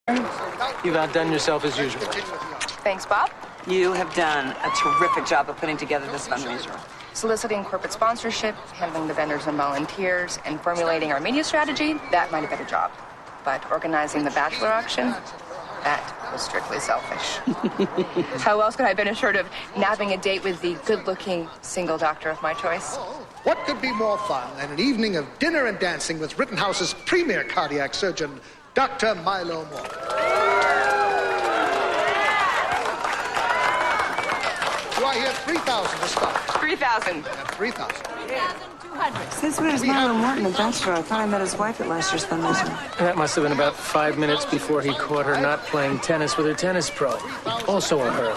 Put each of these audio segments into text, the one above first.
You've outdone yourself as usual. Thanks, Bob. You have done a terrific job of putting together this fundraiser. Soliciting corporate sponsorship, handling the vendors and volunteers, and formulating our media strategy, that might have been a job. But organizing the bachelor auction, that was strictly selfish. How else could I have been assured of nabbing a date with the good-looking single doctor of my choice? What could be more fun than an evening of dinner and dancing with Rittenhouse's premier cardiac surgeon, Dr. Milo Moore? Do I hear 3,000 to start? 3,000. 3,000. 3,200. Since when is Milo Morton a bachelor? I thought I met his wife at last year's fundraiser. That must have been about 5 minutes before he caught her not playing tennis with her tennis pro. Also a her.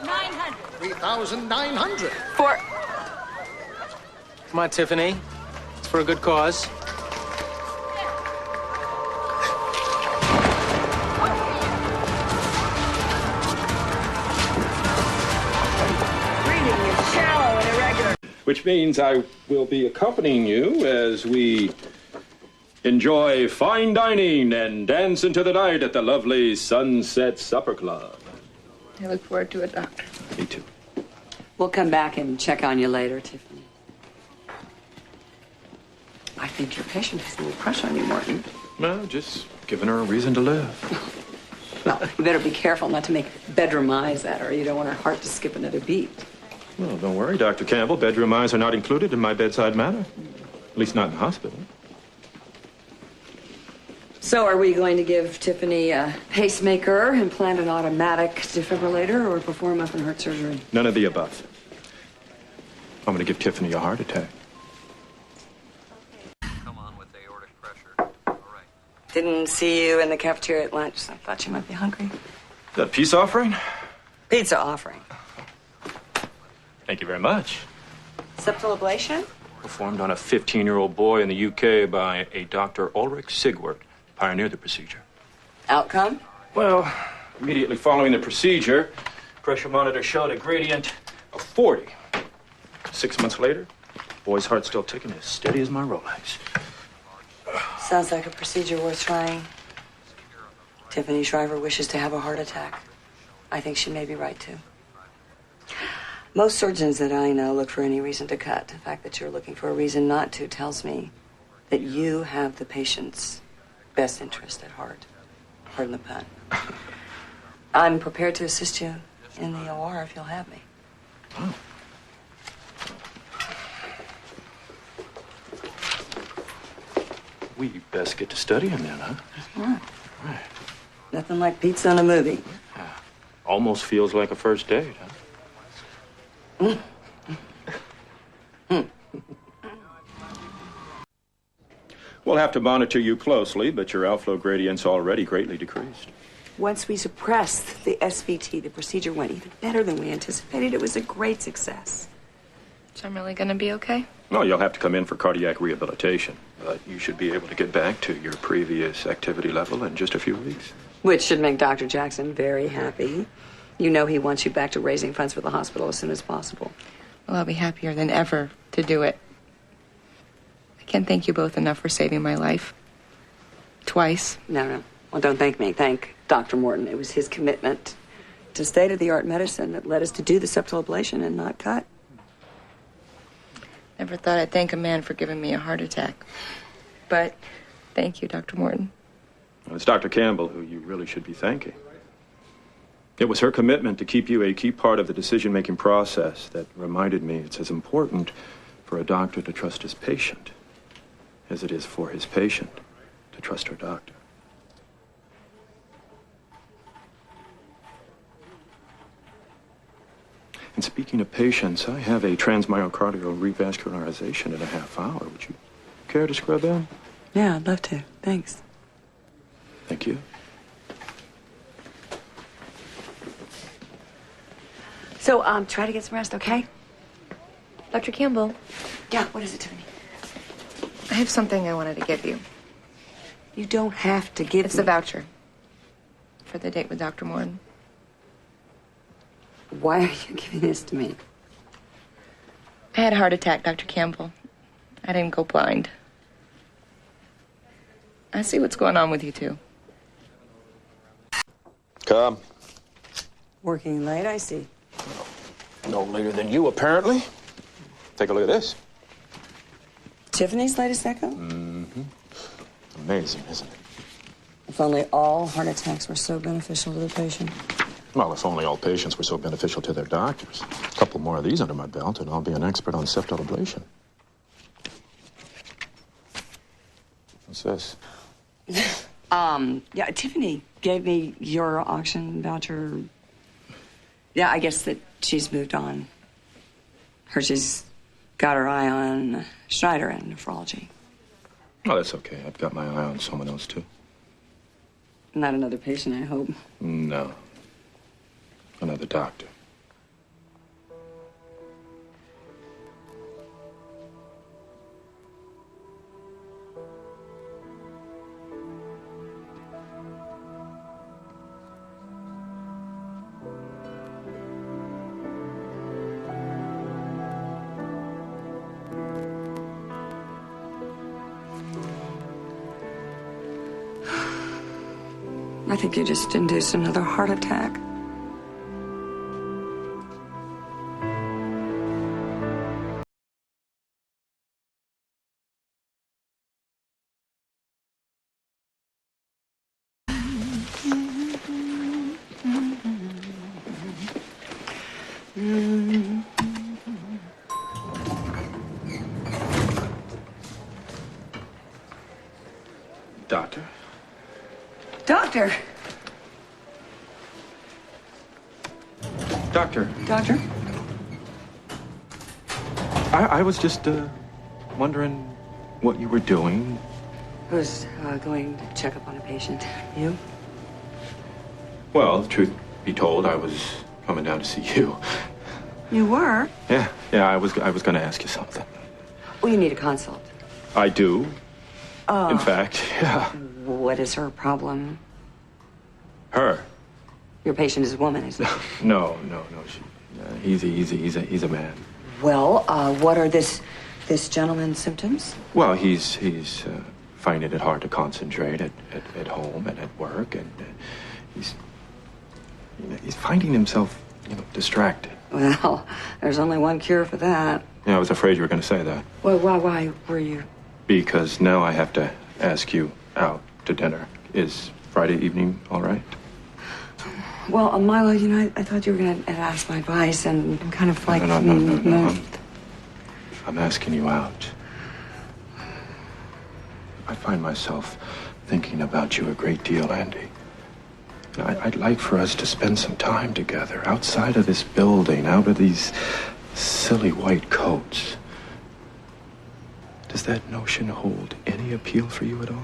900. 3,900. For... Come on, Tiffany. It's for a good cause. Which means I will be accompanying you as we enjoy fine dining and dance into the night at the lovely Sunset Supper Club. I look forward to it, Doctor. Me too. We'll come back and check on you later, Tiffany. I think your patient has a little crush on you, Morton. Well, just giving her a reason to live. Well, you better be careful not to make bedroom eyes at her. You don't want her heart to skip another beat. Well, don't worry, Dr. Campbell. Bedroom eyes are not included in my bedside manner. At least not in the hospital. So are we going to give Tiffany a pacemaker, implant an automatic defibrillator, or perform open heart surgery? None of the above. I'm going to give Tiffany a heart attack. Come on with aortic pressure. All right. Didn't see you in the cafeteria at lunch, so I thought you might be hungry. Is that a peace offering? Pizza offering. Thank you very much. Septal ablation? Performed on a 15-year-old boy in the UK by a Dr. Ulrich Sigwart, pioneered the procedure. Outcome? Well, immediately following the procedure, pressure monitor showed a gradient of 40. 6 months later, boy's heart still ticking as steady as my Rolex. Sounds like a procedure worth trying. Tiffany Shriver wishes to have a heart attack. I think she may be right, too. Most surgeons that I know look for any reason to cut. The fact that you're looking for a reason not to tells me that you have the patient's best interest at heart. Pardon the pun. I'm prepared to assist you in the OR if you'll have me. Oh. We best get to studying then, huh? All right. Nothing like pizza and a movie. Yeah. Almost feels like a first date, huh? We'll have to monitor you closely, but your outflow gradient's already greatly decreased. Once we suppressed the SVT, the procedure went even better than we anticipated. It was a great success. So I'm really going to be okay? Well, you'll have to come in for cardiac rehabilitation, but you should be able to get back to your previous activity level in just a few weeks. Which should make Dr. Jackson very happy. You know he wants you back to raising funds for the hospital as soon as possible. Well, I'll be happier than ever to do it. I can't thank you both enough for saving my life. Twice. No. Well, don't thank me. Thank Dr. Morton. It was his commitment to state-of-the-art medicine that led us to do the septal ablation and not cut. Never thought I'd thank a man for giving me a heart attack. But thank you, Dr. Morton. Well, it's Dr. Campbell who you really should be thanking. It was her commitment to keep you a key part of the decision-making process that reminded me it's as important for a doctor to trust his patient as it is for his patient to trust her doctor. And speaking of patients, I have a transmyocardial revascularization in a half hour. Would you care to scrub in? Yeah, I'd love to. Thanks. Thank you. So, try to get some rest, okay? Dr. Campbell, Yeah, what is it, Tiffany? I have something I wanted to give you. You don't have to give It's me... the voucher for the date with Dr. Morton. Why are you giving this to me? I had a heart attack, Dr. Campbell. I didn't go blind. I see what's going on with you two. Come. Working late, I see. No later than you, apparently. Take a look at this. Tiffany's latest echo? Mm-hmm. Amazing, isn't it? If only all heart attacks were so beneficial to the patient. Well, if only all patients were so beneficial to their doctors. A couple more of these under my belt, and I'll be an expert on septal ablation. What's this? Yeah, Tiffany gave me your auction voucher. Yeah, I guess that she's moved on. She's got her eye on Schneider and nephrology. Oh, that's okay. I've got my eye on someone else, too. Not another patient, I hope. No. Another doctor. I think you just induced another heart attack. Doctor? Doctor! Doctor. Doctor? I was just, wondering what you were doing. I was going to check up on a patient. You? Well, truth be told, I was coming down to see you. You were? Yeah, I was going to ask you something. Well, you need a consult. I do. In fact, yeah. What is her problem? Her? Your patient is a woman, isn't he? No. He's a man. Well, what are this gentleman's symptoms? Well, he's finding it hard to concentrate at home and at work, and he's finding himself, distracted. Well, there's only one cure for that. Yeah, I was afraid you were going to say that. Well, why were you? Because now I have to ask you out to dinner. Is Friday evening all right? Well, Milo, I thought you were going to ask my advice, and I'm kind of like... No. I'm asking you out. I find myself thinking about you a great deal, Andy. I'd like for us to spend some time together, outside of this building, out of these silly white coats. Does that notion hold any appeal for you at all?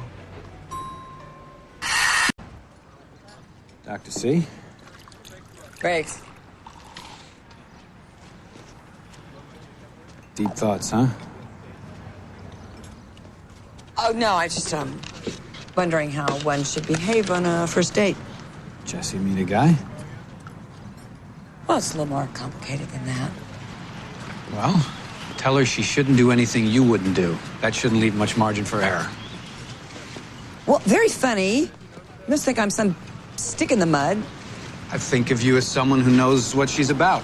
Dr. C? Briggs. Deep thoughts, huh? Oh, no, I just, wondering how one should behave on a first date. Jessie meet a guy? Well, it's a little more complicated than that. Well, tell her she shouldn't do anything you wouldn't do. That shouldn't leave much margin for error. Well, very funny. You must think I'm some stick in the mud. I think of you as someone who knows what she's about,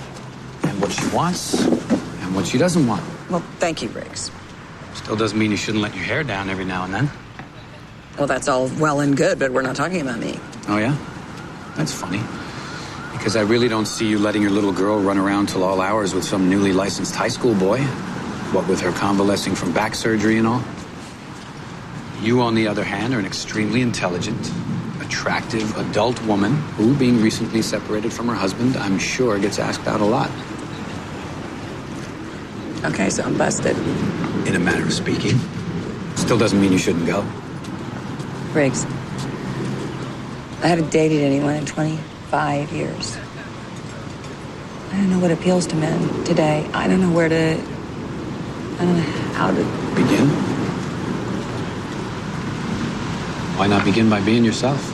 and what she wants, and what she doesn't want. Well, thank you, Briggs. Still doesn't mean you shouldn't let your hair down every now and then. Well, that's all well and good, but we're not talking about me. Oh, yeah? That's funny. Because I really don't see you letting your little girl run around till all hours with some newly licensed high school boy. What with her convalescing from back surgery and all. You, on the other hand, are an extremely intelligent, attractive adult woman who, being recently separated from her husband, I'm sure gets asked out a lot. Okay, so I'm busted. In a manner of speaking. Still doesn't mean you shouldn't go. Briggs, I haven't dated anyone in 25 years. I don't know what appeals to men today. I don't know how to... Begin? Why not begin by being yourself?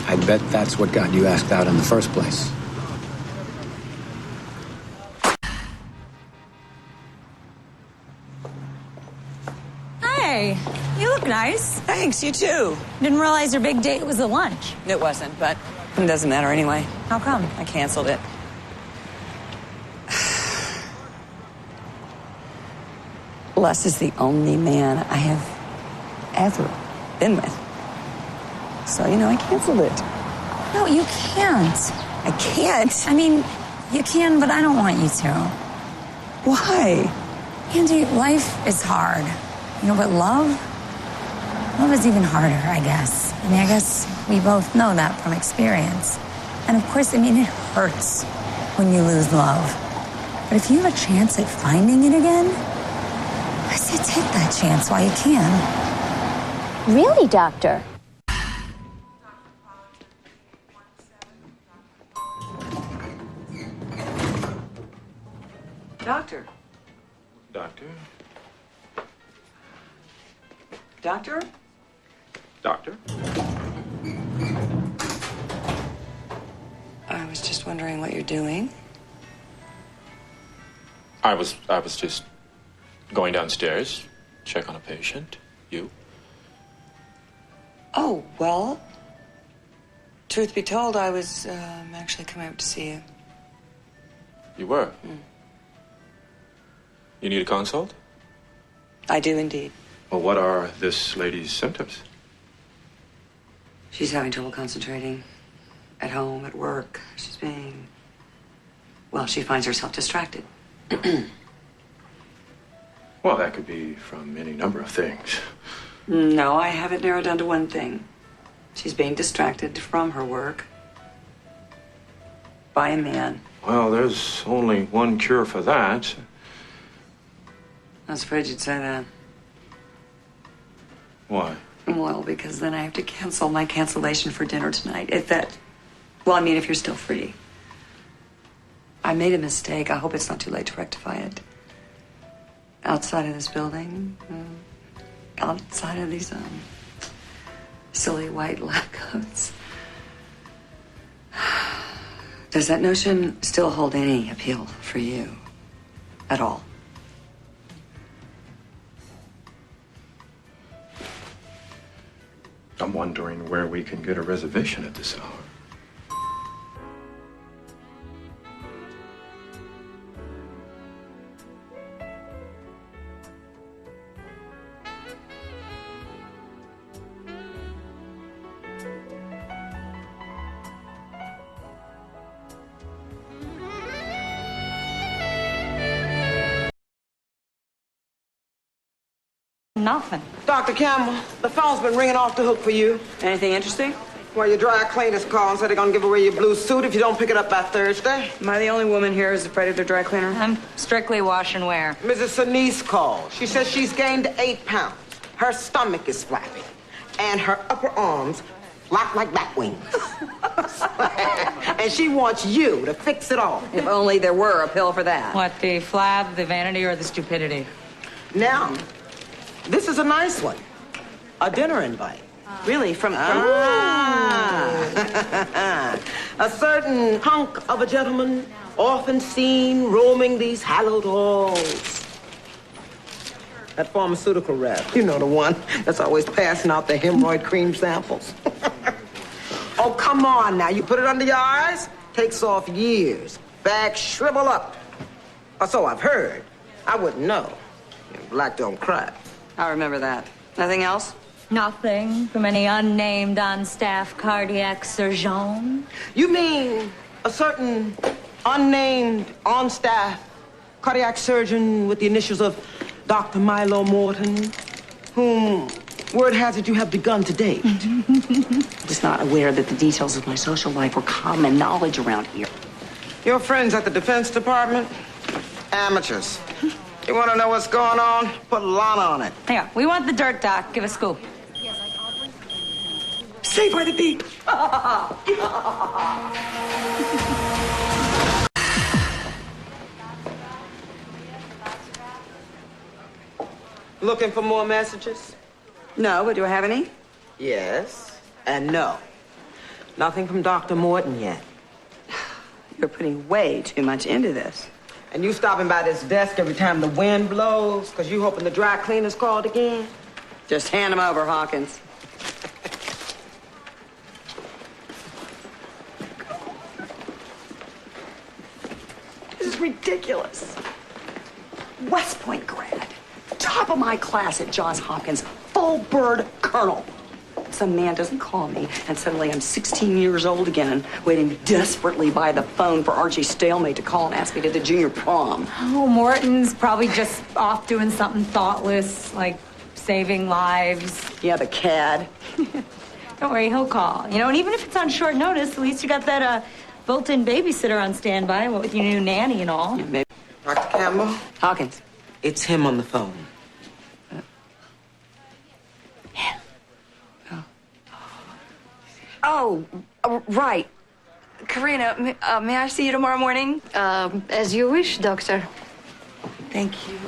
I bet that's what got you asked out in the first place. Hey, you look nice. Thanks, you too. Didn't realize your big date was a lunch. It wasn't, but It doesn't matter anyway. How come? I canceled it. Les is the only man I have ever been with. So, I canceled it. No, you can't. I can't. I mean, you can, but I don't want you to. Why? Andy, life is hard. But love is even harder, I guess. I guess we both know that from experience. And of course, it hurts when you lose love. But if you have a chance at finding it again, I say take that chance while you can. Really, Doctor? Doctor. Doctor? Doctor? Doctor? I was just wondering what you're doing. I was just going downstairs, check on a patient. You? Oh, well, truth be told, I was actually coming up to see you. You were? You need a consult? I do indeed. Well, what are this lady's symptoms? She's having trouble concentrating at home, at work. She finds herself distracted. Well, that could be from any number of things. No, I have it narrowed down to one thing. She's being distracted from her work by a man. Well, there's only one cure for that. I was afraid you'd say that. Why? Well, because then I have to cancel my cancellation for dinner tonight. If you're still free. I made a mistake. I hope it's not too late to rectify it. Outside of this building, outside of these silly white lab coats. Does that notion still hold any appeal for you at all? I'm wondering where we can get a reservation at this hour. Nothing. Dr. Campbell, the phone's been ringing off the hook for you. Anything interesting? Well, your dry cleaners called and said they're gonna give away your blue suit if you don't pick it up by Thursday. Am I the only woman here who's afraid of their dry cleaner? I'm strictly wash and wear. Mrs. Sinise called. She says she's gained 8 pounds. Her stomach is flappy, and her upper arms flap like bat wings. And she wants you to fix it all. If only there were a pill for that. What, the flab, the vanity, or the stupidity? Now, this is a nice one. A dinner invite. Really? From A certain hunk of a gentleman often seen roaming these hallowed halls. That pharmaceutical rep. You know, the one that's always passing out the hemorrhoid cream samples. Oh, come on now. You put it under your eyes, takes off years. Bags shrivel up. Or so I've heard. I wouldn't know. Black don't cry. I remember that. Nothing else? Nothing from any unnamed on-staff cardiac surgeon. You mean a certain unnamed on-staff cardiac surgeon with the initials of Dr. Milo Morton, whom word has it you have begun to date? I was not aware that the details of my social life were common knowledge around here. Your friends at the Defense Department? Amateurs. You want to know what's going on? Put Lana on it. Here, we want the dirt, Doc. Give a scoop. Stay by the beach. Looking for more messages? No, but do I have any? Yes and no. Nothing from Dr. Morton yet. You're putting way too much into this. And you stopping by this desk every time the wind blows because you hoping the dry cleaner's called again? Just hand them over, Hawkins. ridiculous. West Point grad, top of my class at Johns Hopkins, full bird colonel. Some man doesn't call me, and suddenly I'm 16 years old again, waiting desperately by the phone for Archie Stalemate to call and ask me to the junior prom. Oh, Morton's probably just off doing something thoughtless, like saving lives. Yeah, the cad. Don't worry, he'll call. You know, and even if it's on short notice, at least you got that built-in babysitter on standby, what with your new nanny and all. Yeah, maybe. Dr. Campbell? Hawkins. It's him on the phone. Oh, right. Karina, may I see you tomorrow morning? As you wish, doctor. Thank you.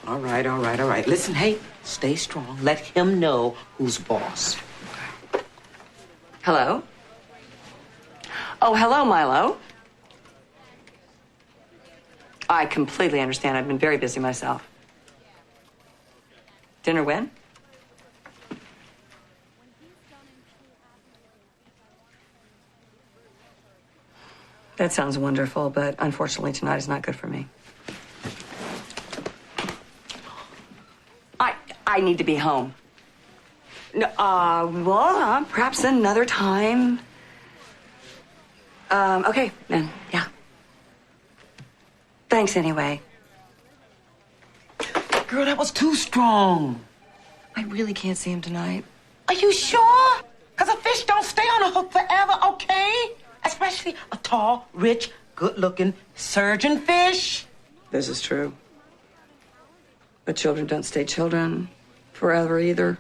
All right. Listen, hey, stay strong. Let him know who's boss. Hello? Oh, hello, Milo. I completely understand. I've been very busy myself. Dinner when? That sounds wonderful, but unfortunately tonight is not good for me. I need to be home. No, well, perhaps another time. Okay, then, yeah. Thanks anyway. Girl, that was too strong. I really can't see him tonight. Are you sure? Because a fish don't stay on a hook forever, okay? Especially a tall, rich, good-looking surgeon fish. This is true. But children don't stay children forever either.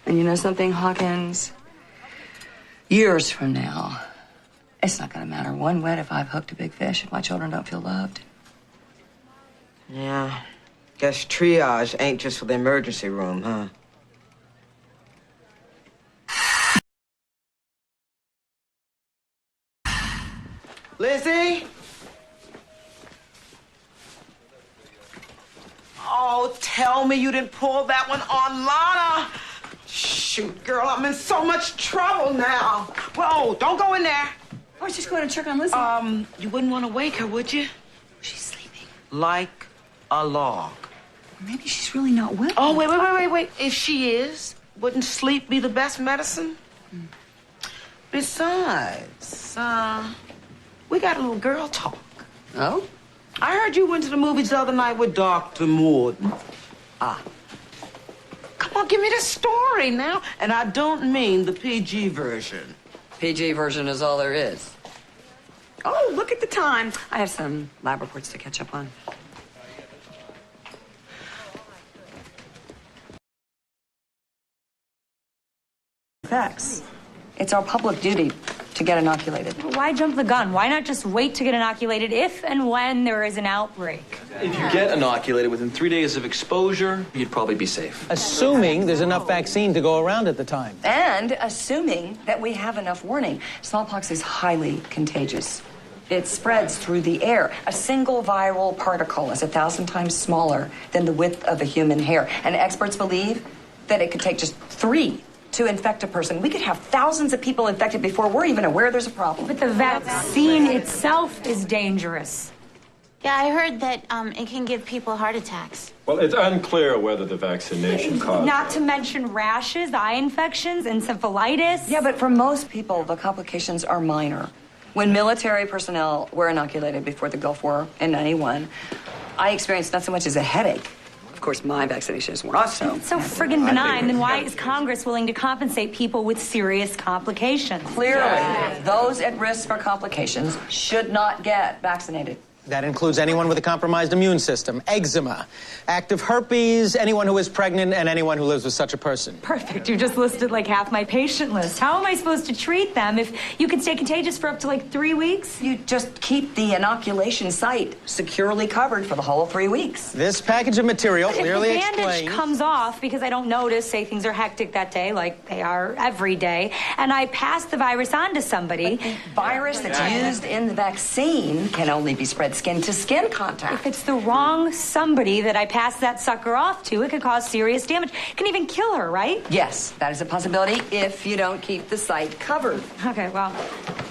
And you know something, Hawkins? Years from now, it's not going to matter one whit if I've hooked a big fish if my children don't feel loved. Yeah. Guess triage ain't just for the emergency room, huh? Lizzie? Oh, tell me you didn't pull that one on Lana. Shoot, girl, I'm in so much trouble now. Whoa, don't go in there. I was just going to check on Lizzie. You wouldn't want to wake her, would you? She's sleeping. Like a log. Maybe she's really not well. Oh, wait. If she is, wouldn't sleep be the best medicine? Besides, we got a little girl talk. Oh? I heard you went to the movies the other night with Dr. Morton. Come on, give me the story now. And I don't mean the PG version. PG version is all there is. Oh, look at the time. I have some lab reports to catch up on. Effects. It's our public duty to get inoculated. Why jump the gun? Why not just wait to get inoculated if and when there is an outbreak? If you get inoculated within 3 days of exposure, you'd probably be safe. Assuming there's enough vaccine to go around at the time. And assuming that we have enough warning. Smallpox is highly contagious. It spreads through the air. A single viral particle is 1,000 times smaller than the width of a human hair. And experts believe that it could take just 3 to infect a person. We could have thousands of people infected before we're even aware there's a problem. But the vaccine itself is dangerous. Yeah, I heard that it can give people heart attacks. Well, it's unclear whether the vaccination caused... Not to mention rashes, eye infections, encephalitis. Yeah, but for most people, the complications are minor. When military personnel were inoculated before the Gulf War in '91, I experienced not so much as a headache. Of course, my vaccinations weren't so. It's so friggin' benign, then why is Congress willing to compensate people with serious complications? Clearly, those at risk for complications should not get vaccinated. That includes anyone with a compromised immune system, eczema, active herpes, anyone who is pregnant, and anyone who lives with such a person. Perfect. You just listed like half my patient list. How am I supposed to treat them if you can stay contagious for up to like 3 weeks? You just keep the inoculation site securely covered for the whole 3 weeks. This package of material clearly explains. If the bandage explains... comes off because I don't notice, say things are hectic that day, like they are every day, and I pass the virus on to somebody... But the virus that's used in the vaccine can only be spread skin-to-skin contact. If it's the wrong somebody that I pass that sucker off to, it could cause serious damage. It can even kill her, right? Yes, that is a possibility if you don't keep the site covered. Okay, well,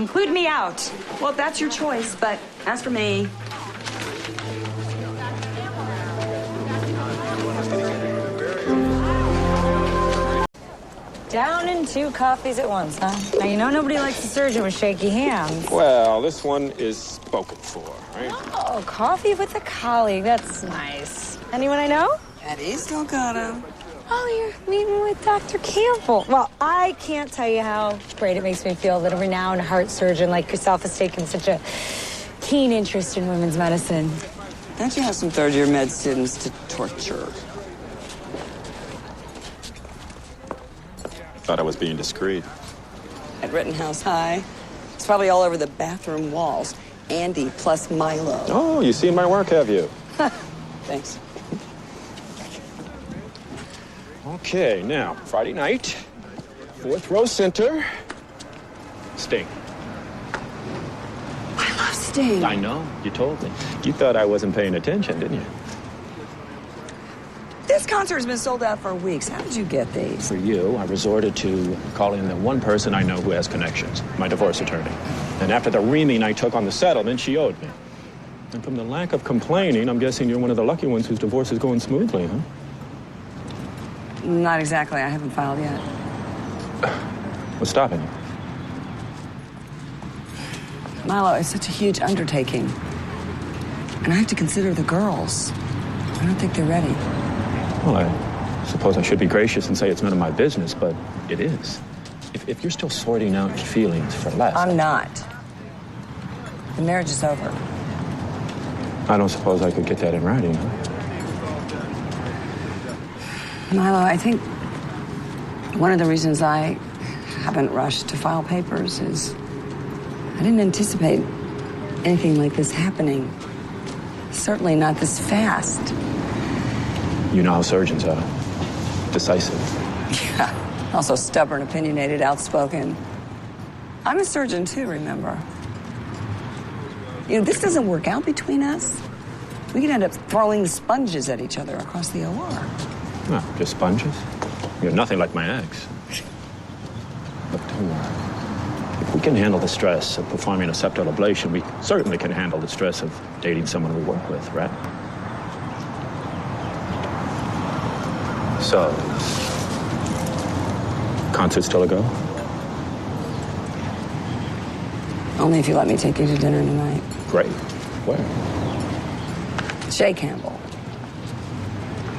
Include me out. Well, that's your choice, but as for me... Down in 2 coffees at once, huh? Now, you know nobody likes a surgeon with shaky hands. Well, this one is spoken for, right? Oh, coffee with a colleague. That's nice. Anyone I know? Eddie's Delgado. Oh, you're meeting with Dr. Campbell. Well, I can't tell you how great it makes me feel that a renowned heart surgeon like yourself has taken such a keen interest in women's medicine. Don't you have some third-year med students to torture? Thought I was being discreet. At Rittenhouse High. It's probably all over the bathroom walls. Andy plus Milo. Oh, you seen my work, have you? Thanks. Okay, now, Friday night, 4th row center, Sting. I love Sting. I know, you told me. You thought I wasn't paying attention, didn't you? This concert's been sold out for weeks. How did you get these? For you, I resorted to calling the one person I know who has connections, my divorce attorney. And after the reaming I took on the settlement, she owed me. And from the lack of complaining, I'm guessing you're one of the lucky ones whose divorce is going smoothly, huh? Not exactly. I haven't filed yet. What's stopping you? Milo is such a huge undertaking. And I have to consider the girls. I don't think they're ready. Well, I suppose I should be gracious and say it's none of my business, but it is. If you're still sorting out your feelings for less... I'm not. The marriage is over. I don't suppose I could get that in writing, huh? Milo, I think one of the reasons I haven't rushed to file papers is I didn't anticipate anything like this happening. Certainly not this fast. You know how surgeons are. Decisive. Yeah. Also stubborn, opinionated, outspoken. I'm a surgeon too, remember? You know, this doesn't work out between us. We could end up throwing sponges at each other across the OR. No, just sponges. You're nothing like my ex. Look, if we can handle the stress of performing a septal ablation, we certainly can handle the stress of dating someone we work with, right? So, concert still a go? Only if you let me take you to dinner tonight. Great. Where? Shay Campbell.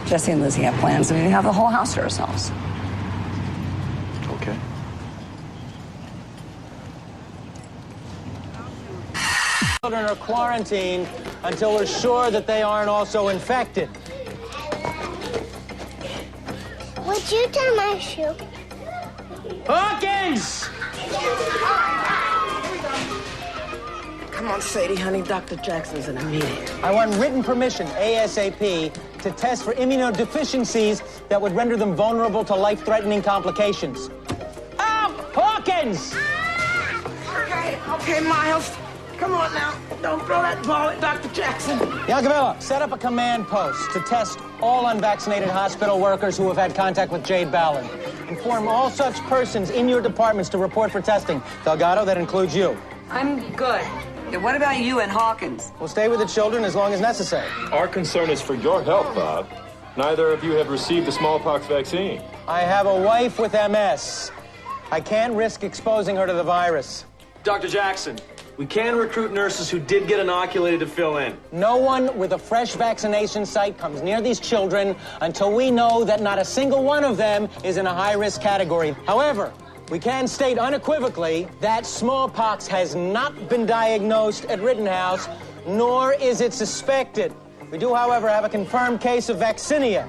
Jessie and Lizzie have plans, and we have the whole house to ourselves. Okay. Children are quarantined until we're sure that they aren't also infected. Would you tie my shoe? Hawkins! Come on, Sadie, honey. Dr. Jackson's in a meeting. I want written permission, ASAP, to test for immunodeficiencies that would render them vulnerable to life-threatening complications. Up! Hawkins! Okay, Miles. Come on now. Don't throw that ball at Dr. Jackson. Yagavilla, set up a command post to test all unvaccinated hospital workers who have had contact with Jade Ballard. Inform all such persons in your departments to report for testing. Delgado, that includes you. I'm good. Yeah, what about you and Hawkins? We'll stay with the children as long as necessary. Our concern is for your health, Bob. Neither of you have received the smallpox vaccine. I have a wife with MS. I can't risk exposing her to the virus. Dr. Jackson, we can recruit nurses who did get inoculated to fill in. No one with a fresh vaccination site comes near these children until we know that not a single one of them is in a high-risk category. However, we can state unequivocally that smallpox has not been diagnosed at Rittenhouse, nor is it suspected. We do, however, have a confirmed case of vaccinia.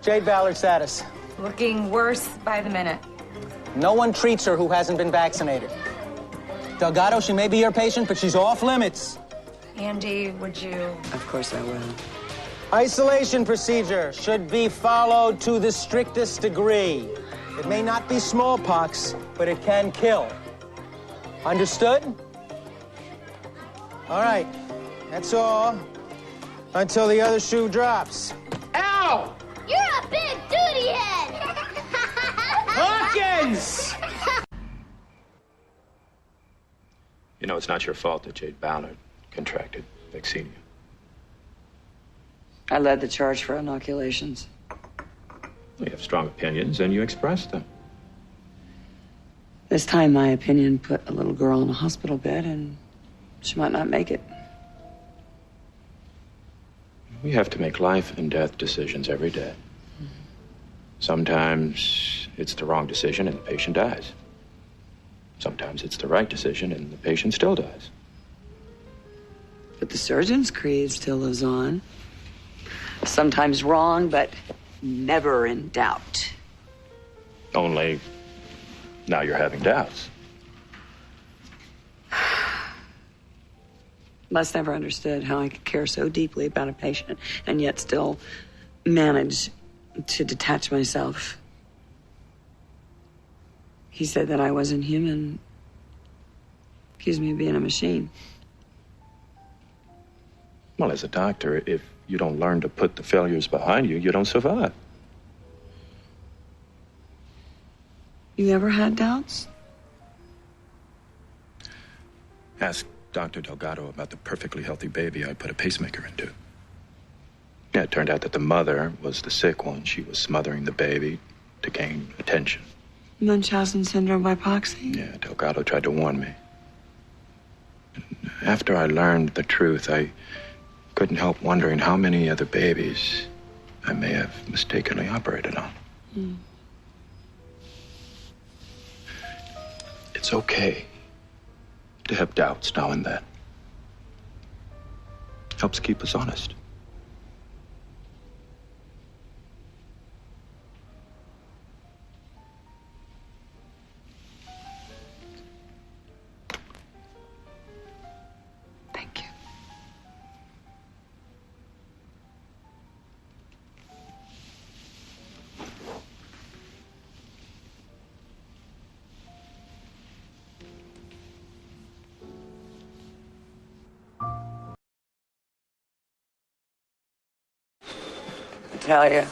Jade Ballard status. Looking worse by the minute. No one treats her who hasn't been vaccinated. Delgado, she may be your patient, but she's off limits. Andy, would you? Of course I will. Isolation procedure should be followed to the strictest degree. It may not be smallpox, but it can kill. Understood? All right, that's all. Until the other shoe drops. Ow! You're a big duty head! Hawkins! You know, it's not your fault that Jade Ballard contracted vaccinia. I led the charge for inoculations. You have strong opinions, and you express them. This time, my opinion put a little girl in a hospital bed, and she might not make it. We have to make life and death decisions every day. Sometimes it's the wrong decision and the patient dies. Sometimes it's the right decision and the patient still dies. But the surgeon's creed still lives on. Sometimes wrong, but never in doubt. Only now you're having doubts. Les never understood how I could care so deeply about a patient and yet still manage to detach myself. He said that I wasn't human. Accused me of being a machine. Well, as a doctor, if you don't learn to put the failures behind you, you don't survive. You ever had doubts? Ask Dr. Delgado about the perfectly healthy baby I put a pacemaker into. Yeah, it turned out that the mother was the sick one. She was smothering the baby to gain attention. Munchausen syndrome by proxy? Yeah, Delgado tried to warn me. And after I learned the truth, I couldn't help wondering how many other babies I may have mistakenly operated on. It's okay to have doubts now and then. Helps keep us honest. Thank you. Tell you,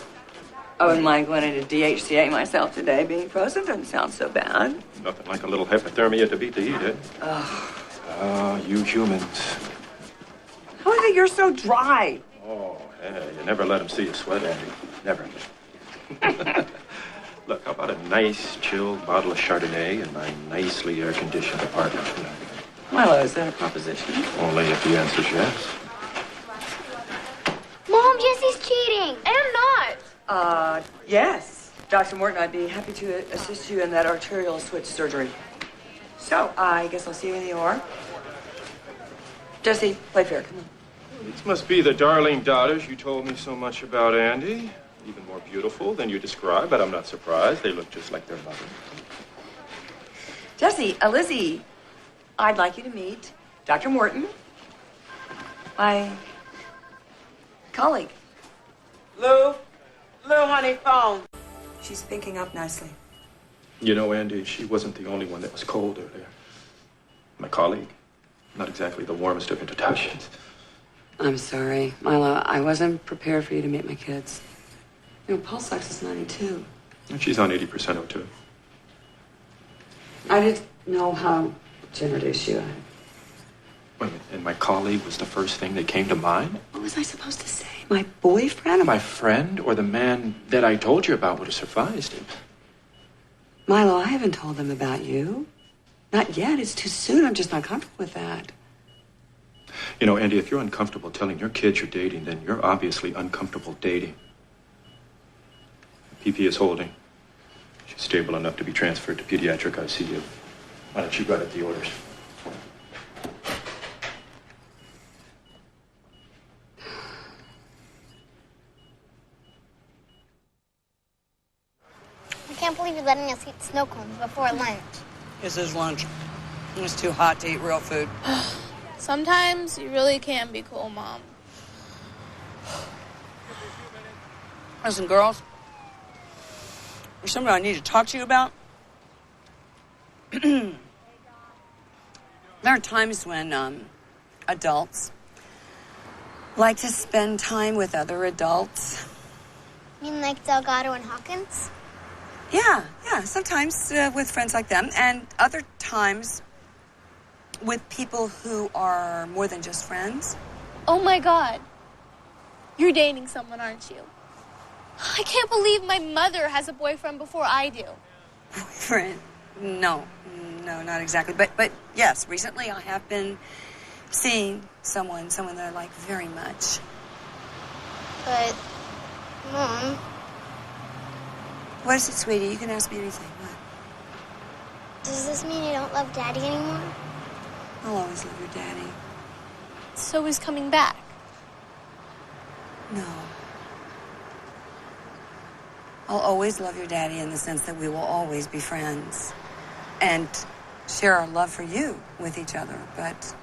I wouldn't mind going into DHCA myself today. Being frozen doesn't sound so bad. Nothing like a little hypothermia to beat the heat, eh? Oh, You humans. how is it you're so dry? Oh, hey, you never let them see you sweat, Andy. Never. Look, how about a nice, chilled bottle of Chardonnay in my nicely air-conditioned apartment tonight? Milo, is that a proposition? Only if the answer's yes. Mom, Jessie's cheating. And I'm not. Yes. Dr. Morton, I'd be happy to assist you in that arterial switch surgery. So, I guess I'll see you in the OR. Jessie, play fair, come on. These must be the darling daughters you told me so much about, Andy. Even more beautiful than you described, but I'm not surprised. They look just like their mother. Jessie, Lizzie, I'd like you to meet Dr. Morton, my colleague. Lou, honey, phone. She's picking up nicely. You know, Andy, she wasn't the only one that was cold earlier. My colleague. Not exactly the warmest of introductions. I'm sorry, Milo. I wasn't prepared for you to meet my kids. You know, pulse ox is 92. And she's on 80% O2. I didn't know how to introduce you. Wait a minute, and my colleague was the first thing that came to mind? What was I supposed to say? My boyfriend? My friend or the man that I told you about would have sufficed. Milo, I haven't told them about you. Not yet. It's too soon. I'm just not comfortable with that. You know, Andy, if you're uncomfortable telling your kids you're dating, then you're obviously uncomfortable dating. PP is holding. She's stable enough to be transferred to pediatric ICU. Why don't you write up the orders? I can't believe you're letting us eat snow cones before lunch. This is lunch. It's too hot to eat real food. Sometimes you really can be cool, Mom. Listen, girls. There's something I need to talk to you about. There are times when adults like to spend time with other adults. You mean like Delgado and Hawkins? Yeah, sometimes with friends like them. And other times with people who are more than just friends. Oh my God. You're dating someone, aren't you? I can't believe my mother has a boyfriend before I do. Boyfriend? No, not exactly. But yes, recently I have been seeing someone that I like very much. But, Mom... What is it, sweetie? You can ask me anything. What? Does this mean you don't love Daddy anymore? I'll always love your daddy. So he's coming back? No. I'll always love your daddy in the sense that we will always be friends and share our love for you with each other. But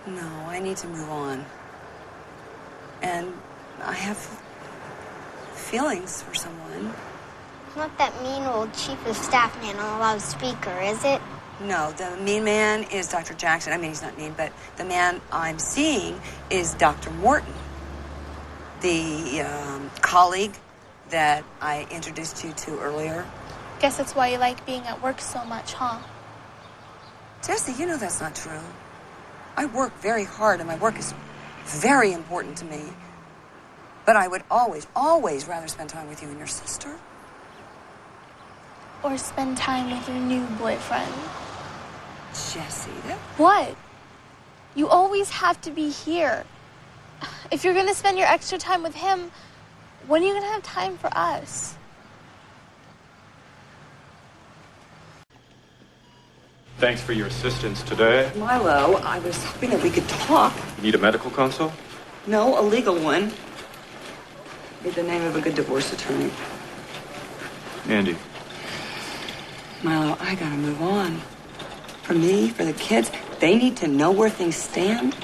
no, I need to move on. And I have feelings for someone. Not that mean old chief of staff man on a loudspeaker, is it? No, the mean man is Dr. Jackson. I mean, he's not mean, but the man I'm seeing is Dr. Morton, the colleague that I introduced you to earlier. Guess that's why you like being at work so much, huh? Jessie, you know that's not true. I work very hard, and my work is very important to me. But I would always rather spend time with you and your sister. Or spend time with your new boyfriend. Jessie, What? You always have to be here. If you're gonna spend your extra time with him, when are you gonna have time for us? Thanks for your assistance today. Milo, I was hoping that we could talk. You need a medical consult? No, a legal one. Need the name of a good divorce attorney. Andy. Milo, I gotta move on. For me, for the kids, they need to know where things stand.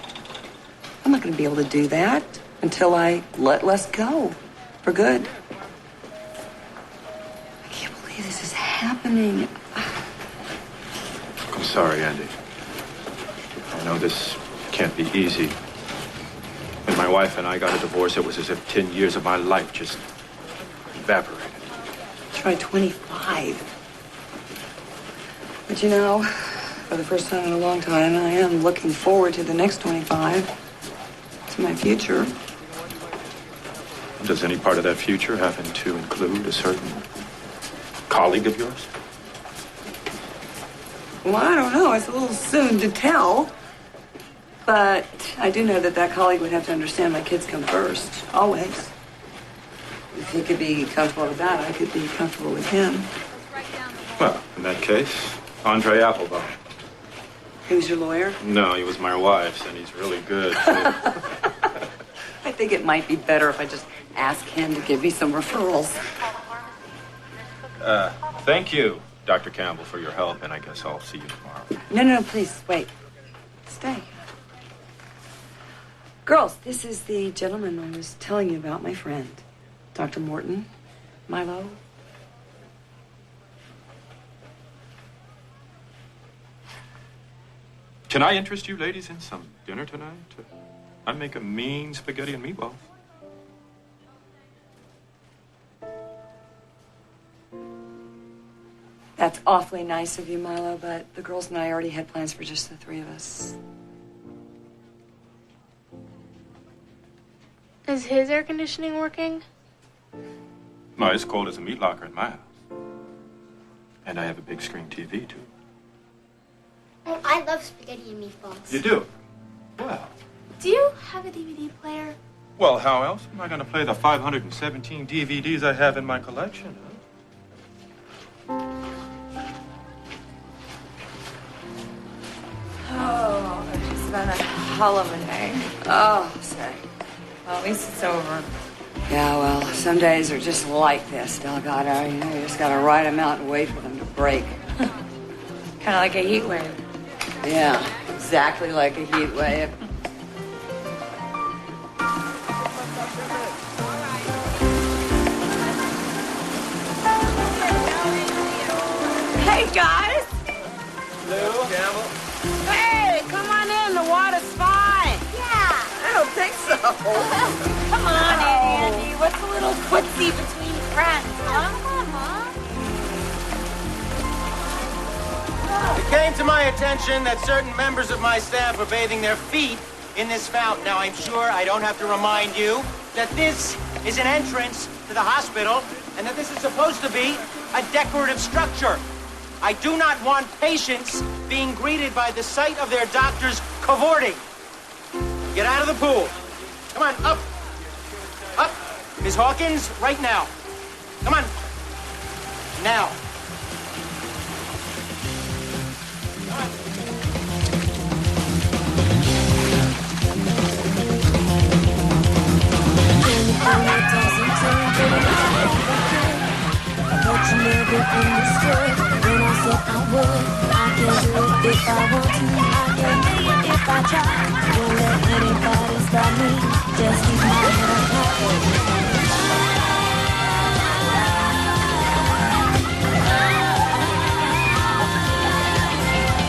I'm not gonna be able to do that until I let Les go. For good. I can't believe this is happening. I'm sorry, Andy. I know this can't be easy. When my wife and I got a divorce, it was as if 10 years of my life just evaporated. Try 25. But you know, for the first time in a long time, I am looking forward to the next 25. To my future. Does any part of that future happen to include a certain colleague of yours? Well, I don't know. It's a little soon to tell. But I do know that that colleague would have to understand my kids come first. Always. If he could be comfortable with that, I could be comfortable with him. Well, in that case, Andre Applebaum. Who's your lawyer? No, he was my wife's, and he's really good, too. I think it might be better if I just ask him to give me some referrals. Thank you, Dr. Campbell, for your help, and I guess I'll see you tomorrow. No, please, wait. Stay. Girls, this is the gentleman I was telling you about, my friend. Dr. Morton, Milo. Can I interest you ladies in some dinner tonight? I make a mean spaghetti and meatballs. That's awfully nice of you, Milo, but the girls and I already had plans for just the three of us. Is his air conditioning working? No, it's cold as a meat locker in my house. And I have a big screen TV, too. Oh, I love spaghetti and meatballs. You do? Well. Do you have a DVD player? Well, how else am I going to play the 517 DVDs I have in my collection? Oh, it's been a hell of a day. Oh, say. Well, at least it's over. Yeah, well, some days are just like this, Delgado. You know, you just gotta ride them out and wait for them to break. Kind of like a heat wave. Yeah, exactly like a heat wave. Hey, guys! Hello, Campbell. Hey, come on in. The water's fine. Yeah. I don't think so. Come on in, Andy. What's a little footsie between friends, huh? Come on, Mom. came to my attention that certain members of my staff are bathing their feet in this fountain. Now, I'm sure I don't have to remind you that this is an entrance to the hospital and that this is supposed to be a decorative structure. I do not want patients being greeted by the sight of their doctors cavorting. Get out of the pool. Come on, up. Up. Miss Hawkins, right now. Come on. Now. But you never understood when I said I would. I can do it if I want to. I can make it if I try. Don't let anybody stop me. Just keep my head up high.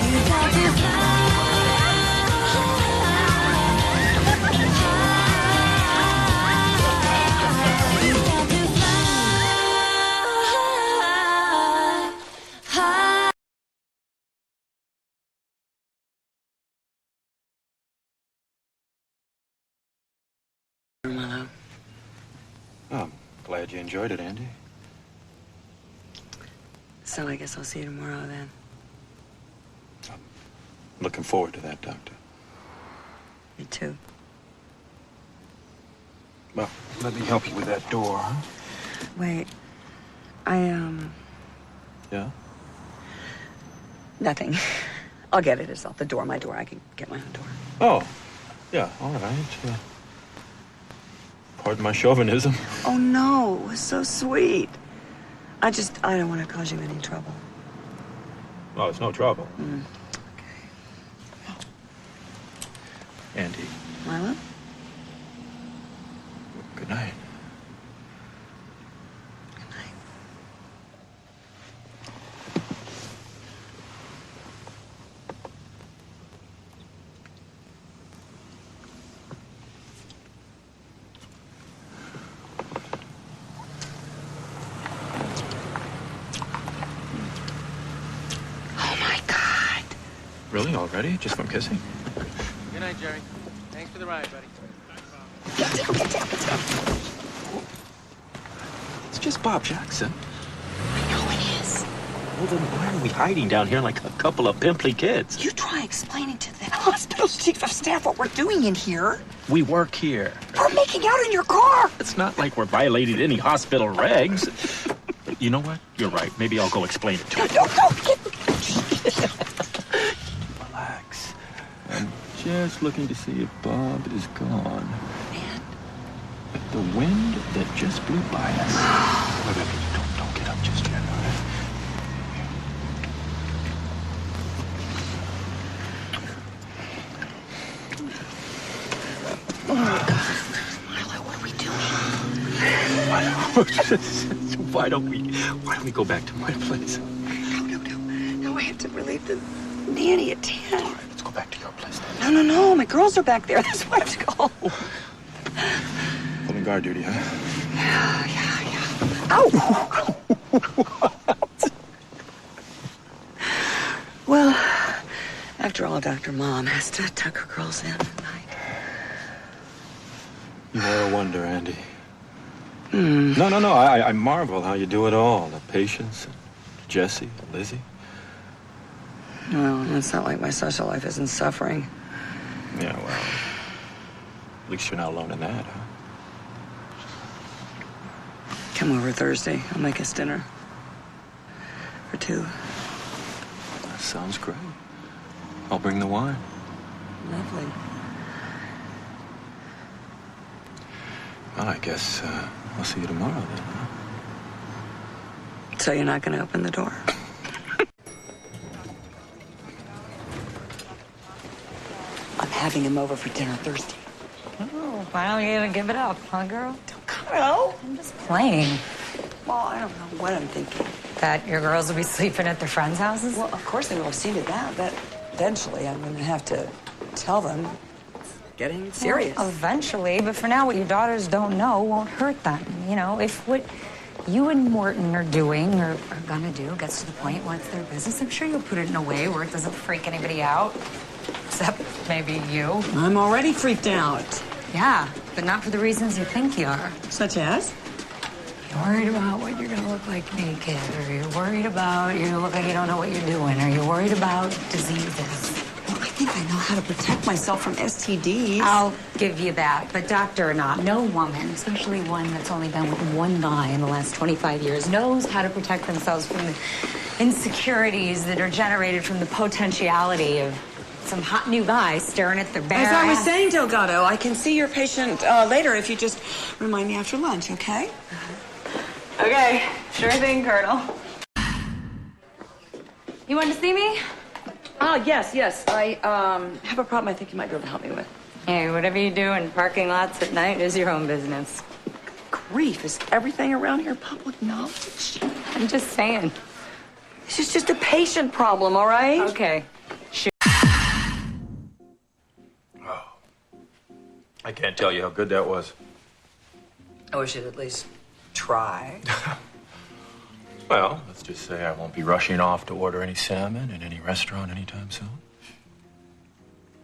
You got to fly. Milo. Oh, I'm glad you enjoyed it, Andy. So I guess I'll see you tomorrow then. Looking forward to that, Doctor. Me too. Well, let me help you with that door, huh? Wait. Yeah? Nothing. I'll get it. It's off the door. My door. I can get my own door. Oh, yeah, all right. Pardon my chauvinism. Oh, no. It was so sweet. I don't want to cause you any trouble. Oh, it's no trouble. Okay. Andy, Milo? good night. Good night. Really? Already? Just from kissing? Good night, Jerry. Thanks for the ride, buddy. It's just Bob Jackson. I know it is. Well, then why are we hiding down here like a couple of pimply kids? You try explaining to the hospital's chief of staff what we're doing in here. We work here. We're making out in your car. It's not like we're violating any hospital regs. You know what? You're right. Maybe I'll go explain it to him. Relax. I'm just looking to see if Bob is gone. And? The wind that just blew by us. Wait, don't get up just yet, all right? Oh, God. Milo, what are we doing? Why don't we go back to my place? No, I have to relieve the nanny at 10. All right, let's go back to your place then. No. My girls are back there. That's why I have to go. Pulling guard duty, huh? Yeah. Ow! Well, after all, Dr. Mom has to tuck her girls in at night. You are a wonder, Andy. No. I marvel how you do it all. The patience, Jessie, Lizzie. Well, it's not like my social life isn't suffering. Yeah, well, at least you're not alone in that, huh? Come over Thursday. I'll make us dinner. For two. That sounds great. I'll bring the wine. Lovely. Well, I guess I'll see you tomorrow then, huh? So you're not going to open the door? I'm having him over for dinner Thursday. Oh, why don't you even give it up, huh, girl? Hello? I'm just playing. Well, I don't know what I'm thinking. That your girls will be sleeping at their friends' houses? Well, of course they will see to that, but eventually I'm going to have to tell them it's getting serious. Well, eventually, but for now, what your daughters don't know won't hurt them. You know, if what you and Morton are doing or are gonna do gets to the point where it's their business, I'm sure you'll put it in a way where it doesn't freak anybody out. Except maybe you. I'm already freaked out. Yeah, but not for the reasons you think you are. Such as? You're worried about what you're gonna look like naked, or you're worried about you're gonna look like you don't know what you're doing, or you're worried about diseases. Well, I think I know how to protect myself from STDs. I'll give you that, but doctor or not, no woman, especially one that's only been with one guy in the last 25 years, knows how to protect themselves from the insecurities that are generated from the potentiality of some hot new guy staring at their bare As I was ass. saying, Delgado, I can see your patient later if you just remind me after lunch, okay? Okay, sure thing, Colonel. You want to see me? Yes. I have a problem I think you might be able to help me with. Hey, whatever you do in parking lots at night is your own business. Grief, is everything around here public knowledge? I'm just saying. This is just a patient problem, all right? Okay. I can't tell you how good that was. I wish you'd at least try. Well, let's just say I won't be rushing off to order any salmon in any restaurant anytime soon.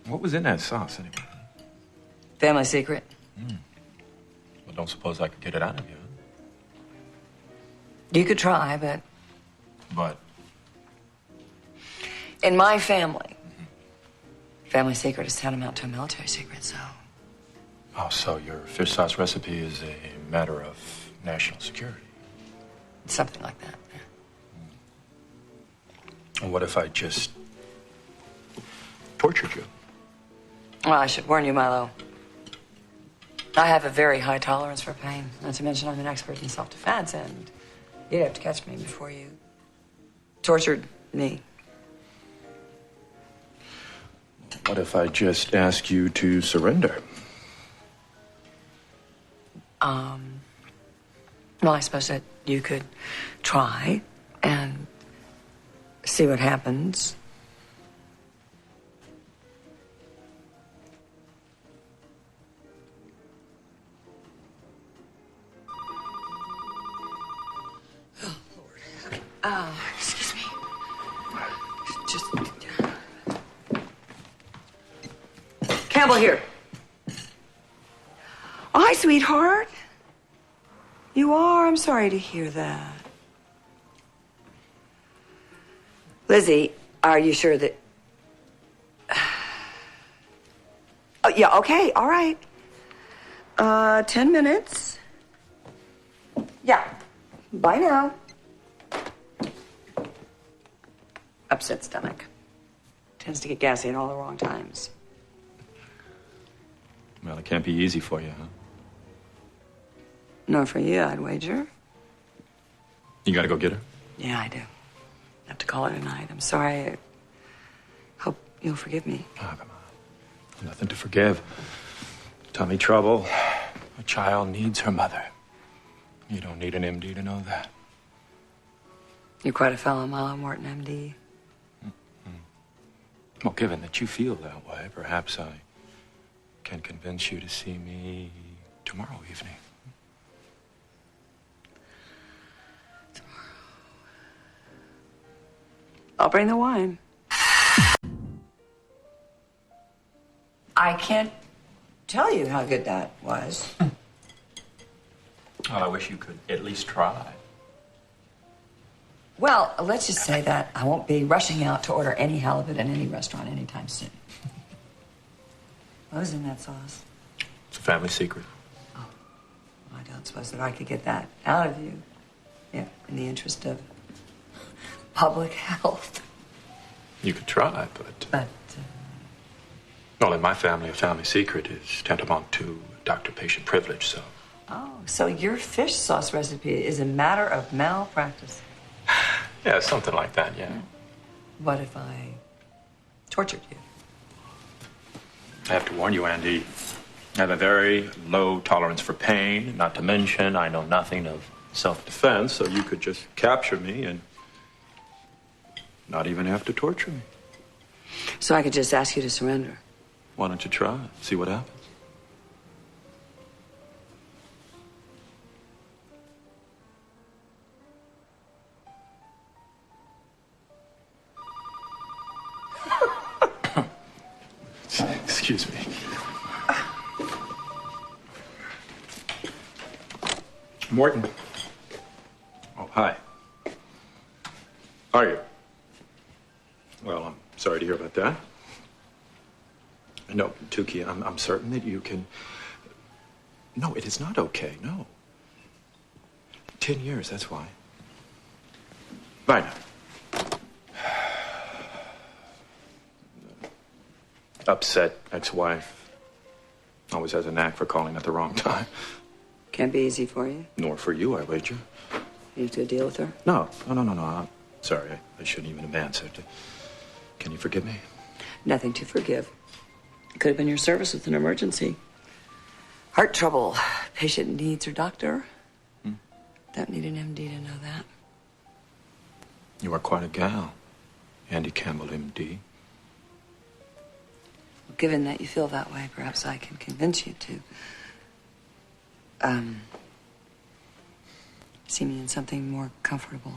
What was in that sauce, anyway? Family secret. Well, don't suppose I could get it out of you. You could try, but But in my family, family secret is tantamount to a military secret, so. oh, so your fish sauce recipe is a matter of national security. Something like that. And what if I just tortured you? Well, I should warn you, Milo. I have a very high tolerance for pain. Not to mention I'm an expert in self-defense, and you'd have to catch me before you tortured me. What if I just ask you to surrender? Well, I suppose that you could try and see what happens. Oh, Lord. Excuse me. Just... Campbell here. Oh, hi, sweetheart. You are? I'm sorry to hear that. Lizzie, are you sure that... Oh, yeah, okay, all right. 10 minutes. Yeah. Bye now. Upset stomach. Tends to get gassy at all the wrong times. Well, it can't be easy for you, huh? Nor for you, I'd wager. You gotta go get her? Yeah, I do. Have to call it a night. I'm sorry. I hope you'll forgive me. Oh, come on. Nothing to forgive. Tummy trouble. A child needs her mother. You don't need an MD to know that. You're quite a fellow, Milo Morton, MD. Well, given that you feel that way, perhaps I can convince you to see me tomorrow evening. I'll bring the wine. I can't tell you how good that was. Well, I wish you could at least try. Well, let's just say that I won't be rushing out to order any halibut in any restaurant anytime soon. What was in that sauce? It's a family secret. Oh, I don't suppose that I could get that out of you. Yeah, in the interest of public health. You could try, but... Well, in my family, a family secret is tantamount to doctor-patient privilege, so... Oh, so your fish sauce recipe is a matter of malpractice. Yeah, something like that, yeah. What if I tortured you? I have to warn you, Andy. I have a very low tolerance for pain, not to mention I know nothing of self-defense, so you could just capture me and not even have to torture me. So I could just ask you to surrender? Why don't you try? See what happens. Morton. Oh, hi. Are you? Well, I'm sorry to hear about that. No, Tukey, I'm certain that you can... No, it is not okay, no. 10 years, that's why. Bye now. Upset ex-wife. Always has a knack for calling at the wrong time. Can't be easy for you. Nor for you, I wager. You have to deal with her? No. I'm sorry, I shouldn't even have answered. Can you forgive me? Nothing to forgive. It could have been your service with an emergency. Heart trouble. Patient needs her doctor. Don't need an MD to know that. You are quite a gal, Andy Campbell, MD. Given that you feel that way, perhaps I can convince you to see me in something more comfortable.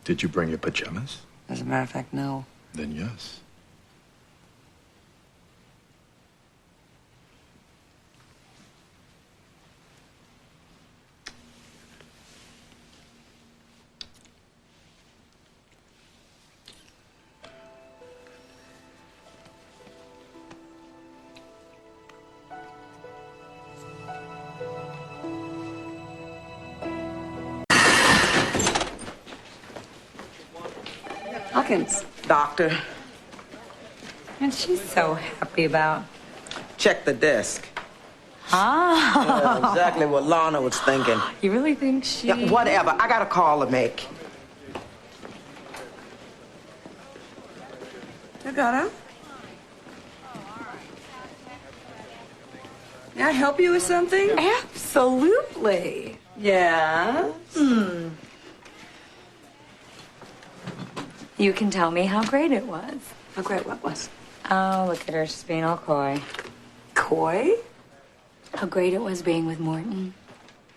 Did you bring your pajamas? As a matter of fact, no. Then yes. Hawkins. Doctor. And she's so happy about. Check the desk. Ah. Yeah, exactly what Lana was thinking. You really think she... Yeah, whatever. I got a call to make. I got her. May I help you with something? Absolutely. Yeah. You can tell me how great it was. How great what was? Oh, look at her. She's being all coy. Coy? How great it was being with Morton.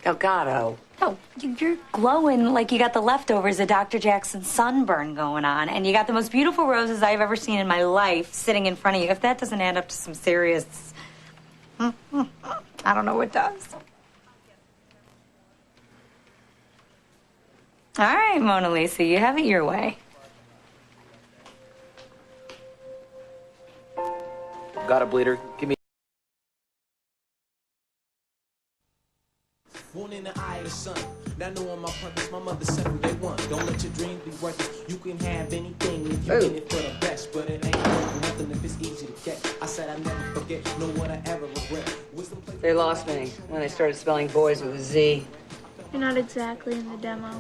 Elgato. Oh, you're glowing like you got the leftovers of Dr. Jackson's sunburn going on, and you got the most beautiful roses I've ever seen in my life sitting in front of you. If that doesn't add up to some serious... I don't know what does. All right, Mona Lisa, you have it your way. Got a bleeder. Give me. One in the eye of the sun. Now knowing my purpose, my mother said from day one. Don't let your dreams be worthless. You can have anything if you in it for the best, but it ain't worth nothing if it's easy to get. I said I never forget, no one I ever regret. They lost me when they started spelling boys with a Z. You're not exactly in the demo.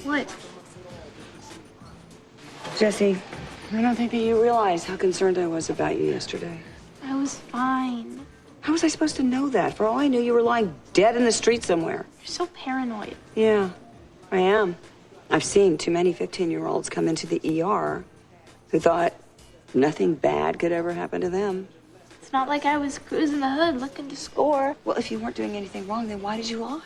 What? Jessie, I don't think that you realize how concerned I was about you yesterday. I was fine. How was I supposed to know that? For all I knew, you were lying dead in the street somewhere. You're so paranoid. Yeah, I am. I've seen too many 15-year-olds come into the ER who thought nothing bad could ever happen to them. It's not like I was cruising the hood looking to score. Well, if you weren't doing anything wrong, then why did you lie?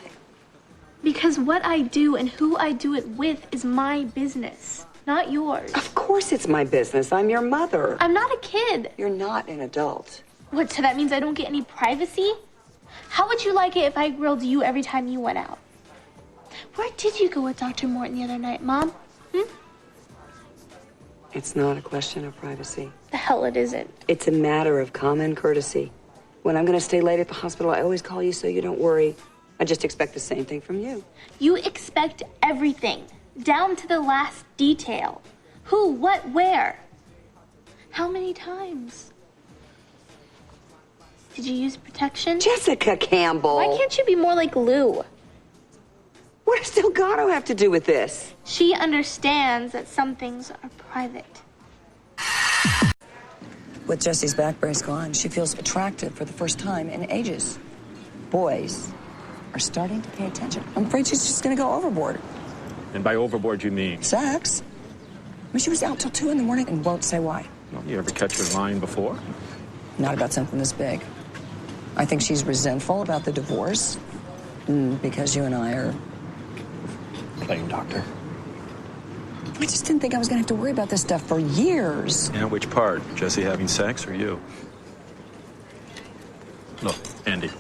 Because what I do and who I do it with is my business, not yours. Of course it's my business. I'm your mother. I'm not a kid. You're not an adult. What, so that means I don't get any privacy? How would you like it if I grilled you every time you went out? Where did you go with Dr. Morton the other night, Mom? It's not a question of privacy. The hell it isn't. It's a matter of common courtesy. When I'm going to stay late at the hospital, I always call you so you don't worry. I just expect the same thing from you. You expect everything, down to the last detail. Who, what, where? How many times? Did you use protection? Jessica Campbell. Why can't you be more like Lou? What does Delgado have to do with this? She understands that some things are private. With Jessie's back brace gone, she feels attractive for the first time in ages. Boys are starting to pay attention. I'm afraid she's just going to go overboard. And by overboard, you mean? Sex. I mean, she was out till 2 in the morning and won't say why. Well, you ever catch her lying before? Not about something this big. I think she's resentful about the divorce because you and I are... Playing doctor. I just didn't think I was going to have to worry about this stuff for years. Yeah, which part? Jessie having sex or you? Look, Andy,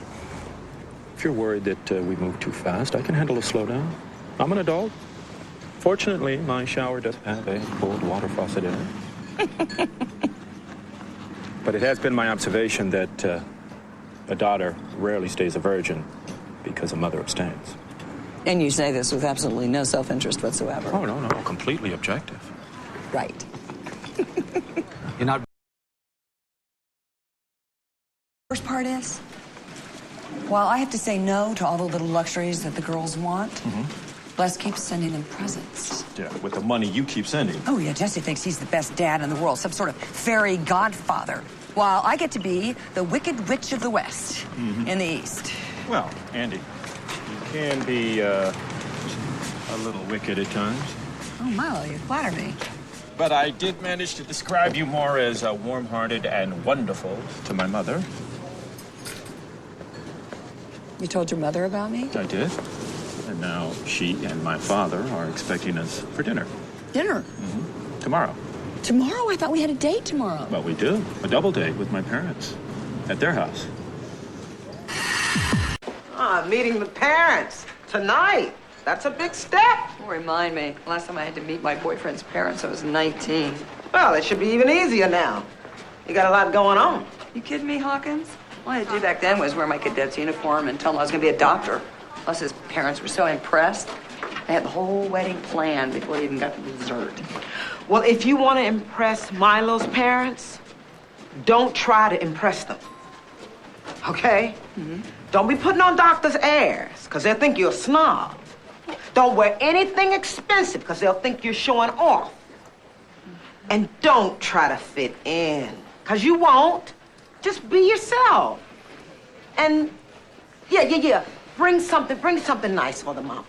if you're worried that we move too fast, I can handle a slowdown. I'm an adult. Fortunately, my shower doesn't have a cold water faucet in it. But it has been my observation that a daughter rarely stays a virgin because a mother abstains. And you say this with absolutely no self-interest whatsoever. Oh, no, completely objective. Right. You're not... Worst part is, while I have to say no to all the little luxuries that the girls want, Les keeps sending them presents. Yeah, with the money you keep sending. Oh, yeah, Jessie thinks he's the best dad in the world, some sort of fairy godfather, while I get to be the wicked witch of the West in the East. Well, Andy, you can be a little wicked at times. Oh, Milo, you flatter me. But I did manage to describe you more as warm-hearted and wonderful to my mother. You told your mother about me? I did. And now she and my father are expecting us for dinner. Dinner? Tomorrow. Tomorrow? I thought we had a date tomorrow. Well, we do. A double date with my parents. At their house. Meeting the parents tonight. That's a big step. Don't remind me. Last time I had to meet my boyfriend's parents, I was 19. Well, it should be even easier now. You got a lot going on. You kidding me, Hawkins? All I had to do back then was wear my cadet's uniform and tell him I was going to be a doctor. Plus, his parents were so impressed. They had the whole wedding planned before they even got to dessert. Well, if you want to impress Milo's parents, don't try to impress them. Okay? Don't be putting on doctor's airs, because they'll think you're a snob. Don't wear anything expensive, because they'll think you're showing off. And don't try to fit in, because you won't. Just be yourself. And, yeah. Bring something nice for the mama.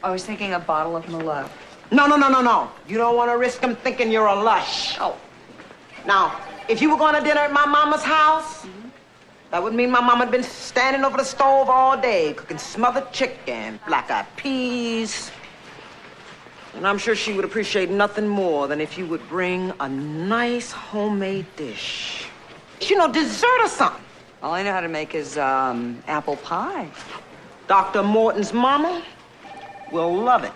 I was thinking a bottle of Merlot. No. You don't want to risk them thinking you're a lush. Oh. Now, if you were going to dinner at my mama's house, that would mean my mama had been standing over the stove all day, cooking smothered chicken, black-eyed peas. And I'm sure she would appreciate nothing more than if you would bring a nice homemade dish. You know, dessert or something. All I know how to make is apple pie. Dr. Morton's mama will love it.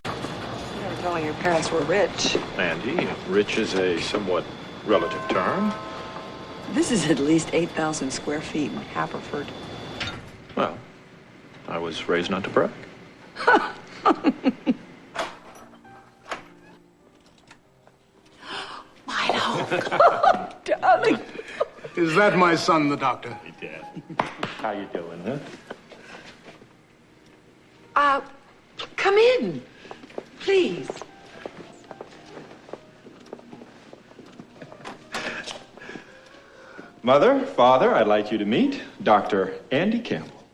You never told me your parents were rich. Andy, rich is a somewhat relative term. This is at least 8,000 square feet in Haverford. Well, I was raised not to brag. Milo. Darling. Is that my son, the doctor? Hey, Dad. How you doing, huh? Come in, please. Mother, father, I'd like you to meet Dr. Andy Campbell.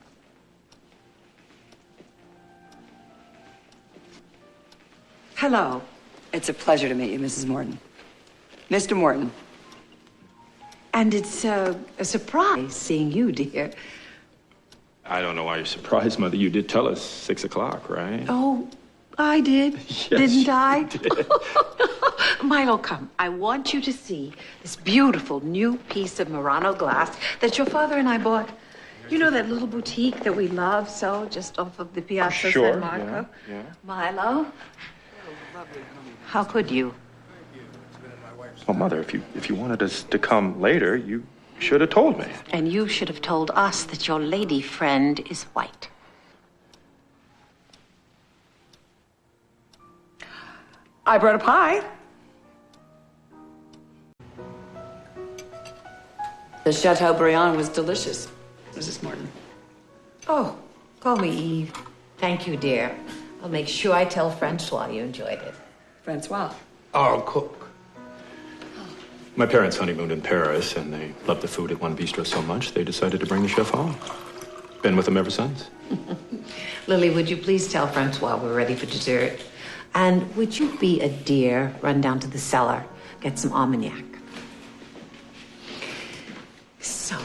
Hello. It's a pleasure to meet you, Mrs. Morton. Mr. Morton. And it's a surprise seeing you, dear. I don't know why you're surprised, Mother. You did tell us 6 o'clock, right? Oh, I did, Yes, didn't I? you did. Milo, come. I want you to see this beautiful new piece of Murano glass that your father and I bought. You know that little boutique that we love so, just off of the Piazza Sure, San Marco? yeah. Milo, how could you? Well, Mother, if you wanted us to come later, you should have told me. And you should have told us that your lady friend is white. I brought a pie. The Chateaubriand was delicious, Mrs. Morton. Oh, call me Eve. Thank you, dear. I'll make sure I tell Francois you enjoyed it. Francois. Our cook. My parents honeymooned in Paris, and they loved the food at one bistro so much, they decided to bring the chef home. Been with them ever since. Lily, would you please tell Francois we're ready for dessert? And would you be a dear, run down to the cellar, get some Armagnac? So,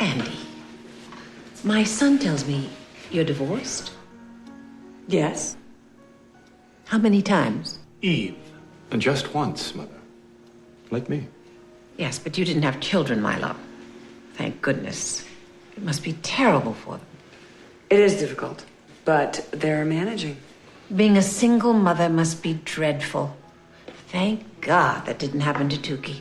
Andy, my son tells me you're divorced? Yes. How many times? Eve. And just once, Mother. Like me. Yes, but you didn't have children, Milo. Thank goodness. It must be terrible for them. It is difficult, but they're managing. Being a single mother must be dreadful. Thank God that didn't happen to Tuki.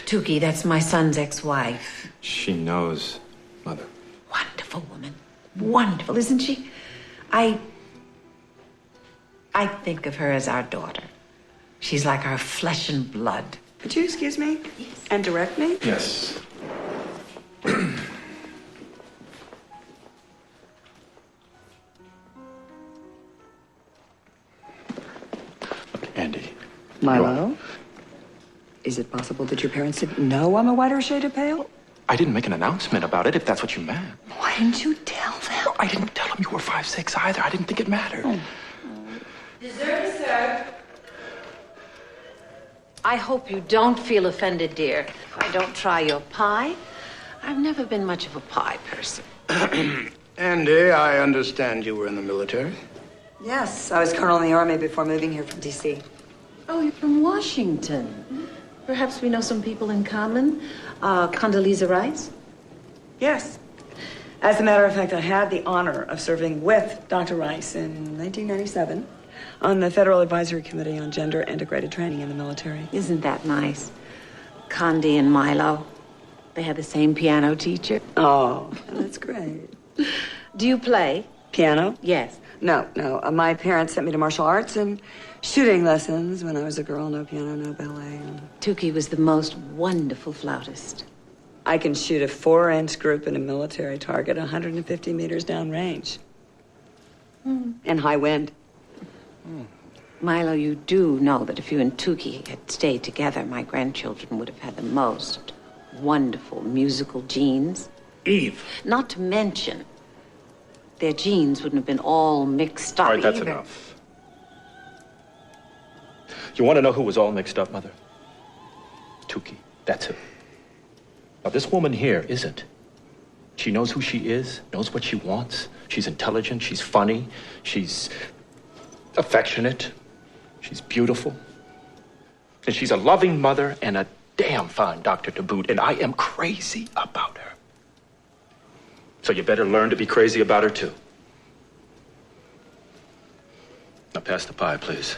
Tuki, that's my son's ex-wife. She knows, Mother. Wonderful woman. Wonderful, isn't she? I think of her as our daughter. She's like our flesh and blood. Would you excuse me? Yes. And direct me? Yes. Andy. Milo? Is it possible that your parents didn't know I'm a whiter shade of pale? I didn't make an announcement about it, if that's what you meant. Why didn't you tell them? I didn't tell them you were 5'6" either. I didn't think it mattered. Oh. Dessert is served. I hope you don't feel offended, dear. If I don't try your pie. I've never been much of a pie person. Andy, I understand you were in the military. Yes, I was colonel in the army before moving here from D.C. Oh, you're from Washington. Perhaps we know some people in common. Condoleezza Rice? Yes. As a matter of fact, I had the honor of serving with Dr. Rice in 1997 on the Federal Advisory Committee on Gender Integrated Training in the Military. Isn't that nice? Condi and Milo. They had the same piano teacher. Oh, that's great. Do you play? Piano? Yes. No. My parents sent me to martial arts and shooting lessons when I was a girl. No piano, no ballet. Tuki was the most wonderful flautist. I can shoot a 4-inch group in a military target 150 meters downrange. And high wind. Milo, you do know that if you and Tuki had stayed together, my grandchildren would have had the most wonderful musical genes. Eve. Not to mention, their genes wouldn't have been all mixed up. All right, that's either. enough. You want to know who was all mixed up, Mother? Tuki. That's who. Now, this woman here isn't. She knows who she is, knows what she wants. She's intelligent, she's funny, she's affectionate, she's beautiful. And she's a loving mother and a damn fine doctor to boot, and I am crazy about her. So you better learn to be crazy about her, too. Now, pass the pie, please.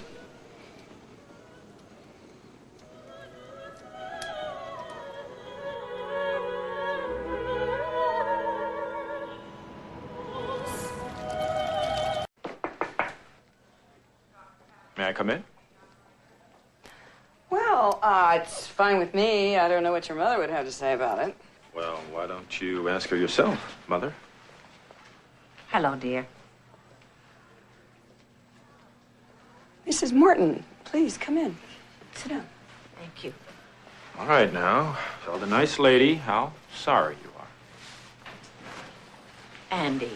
May I come in? Well, it's fine with me. I don't know what your mother would have to say about it. Well, why don't you ask her yourself, Mother? Hello, dear. Mrs. Morton, please come in. Sit down. Thank you. All right, now. Tell the nice lady how sorry you are. Andy,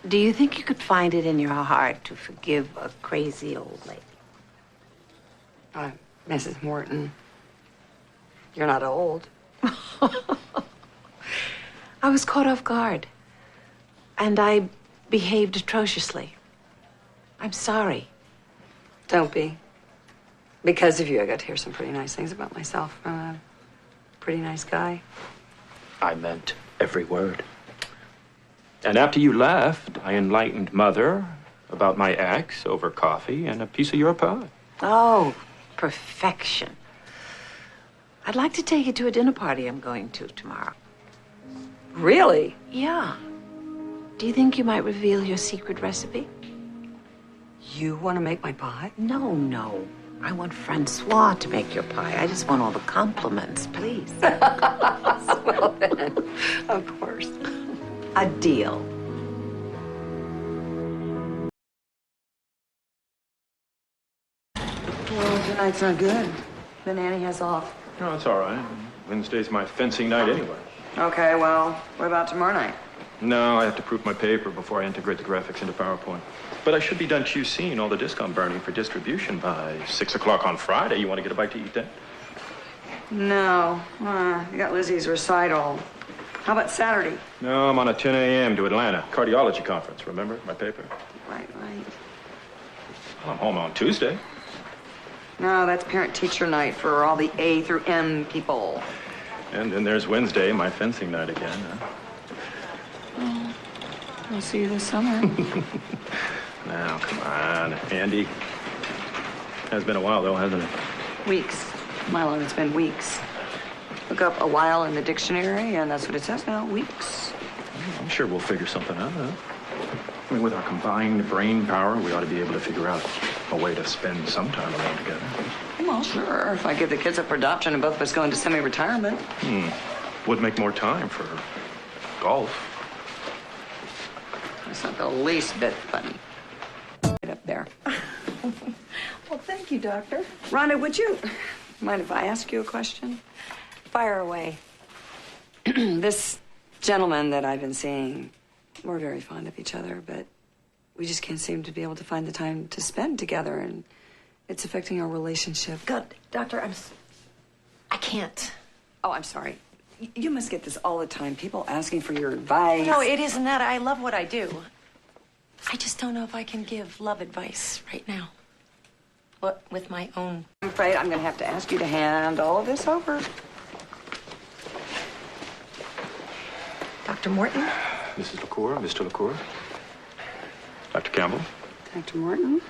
do you think you could find it in your heart to forgive a crazy old lady? Mrs. Morton, you're not old. I was caught off guard, and I behaved atrociously. I'm sorry. Don't be. Because of you, I got to hear some pretty nice things about myself from a pretty nice guy. I meant every word. And after you left, I enlightened Mother about my ex over coffee and a piece of your pie. Oh, perfection. I'd like to take you to a dinner party I'm going to tomorrow. Really? Yeah. Do you think you might reveal your secret recipe? You want to make my pie? No. I want Francois to make your pie. I just want all the compliments, please. Well, then, of course. A deal. Well, tonight's not good. Then Annie has off. No, it's all right. Wednesday's my fencing night anyway. Okay, well, what about tomorrow night? No, I have to proof my paper before I integrate the graphics into PowerPoint. But I should be done QCing all the disc I'm burning for distribution by 6 o'clock on Friday. You want to get a bite to eat then? No. You got Lizzie's recital. How about Saturday? No, I'm on a 10 a.m. to Atlanta. Cardiology conference, remember? My paper. Right. Well, I'm home on Tuesday. No, that's parent-teacher night for all the A through M people. And then there's Wednesday, my fencing night again. Huh? Oh, I'll see you this summer. Now, come on, Andy. Has been a while, though, hasn't it? Weeks. Milo, it's been weeks. Look up a while in the dictionary, and that's what it says now, weeks. I'm sure we'll figure something out, huh? I mean, with our combined brain power, we ought to be able to figure out a way to spend some time alone together. Well, sure, if I give the kids up for adoption and both of us go into semi-retirement. Would make more time for golf. It's not the least bit funny. Right up there. Well, thank you, Doctor. Rhonda, would you mind if I ask you a question? Fire away. This gentleman that I've been seeing, we're very fond of each other, but we just can't seem to be able to find the time to spend together, and it's affecting our relationship. God, Doctor, I can't. Oh, I'm sorry. You must get this all the time. People asking for your advice. No, it isn't that. I love what I do. I just don't know if I can give love advice right now. What with my own... I'm afraid I'm going to have to ask you to hand all of this over. Dr. Morton? Mrs. LaCour, Mr. LaCour. Dr. Campbell. Dr. Morton?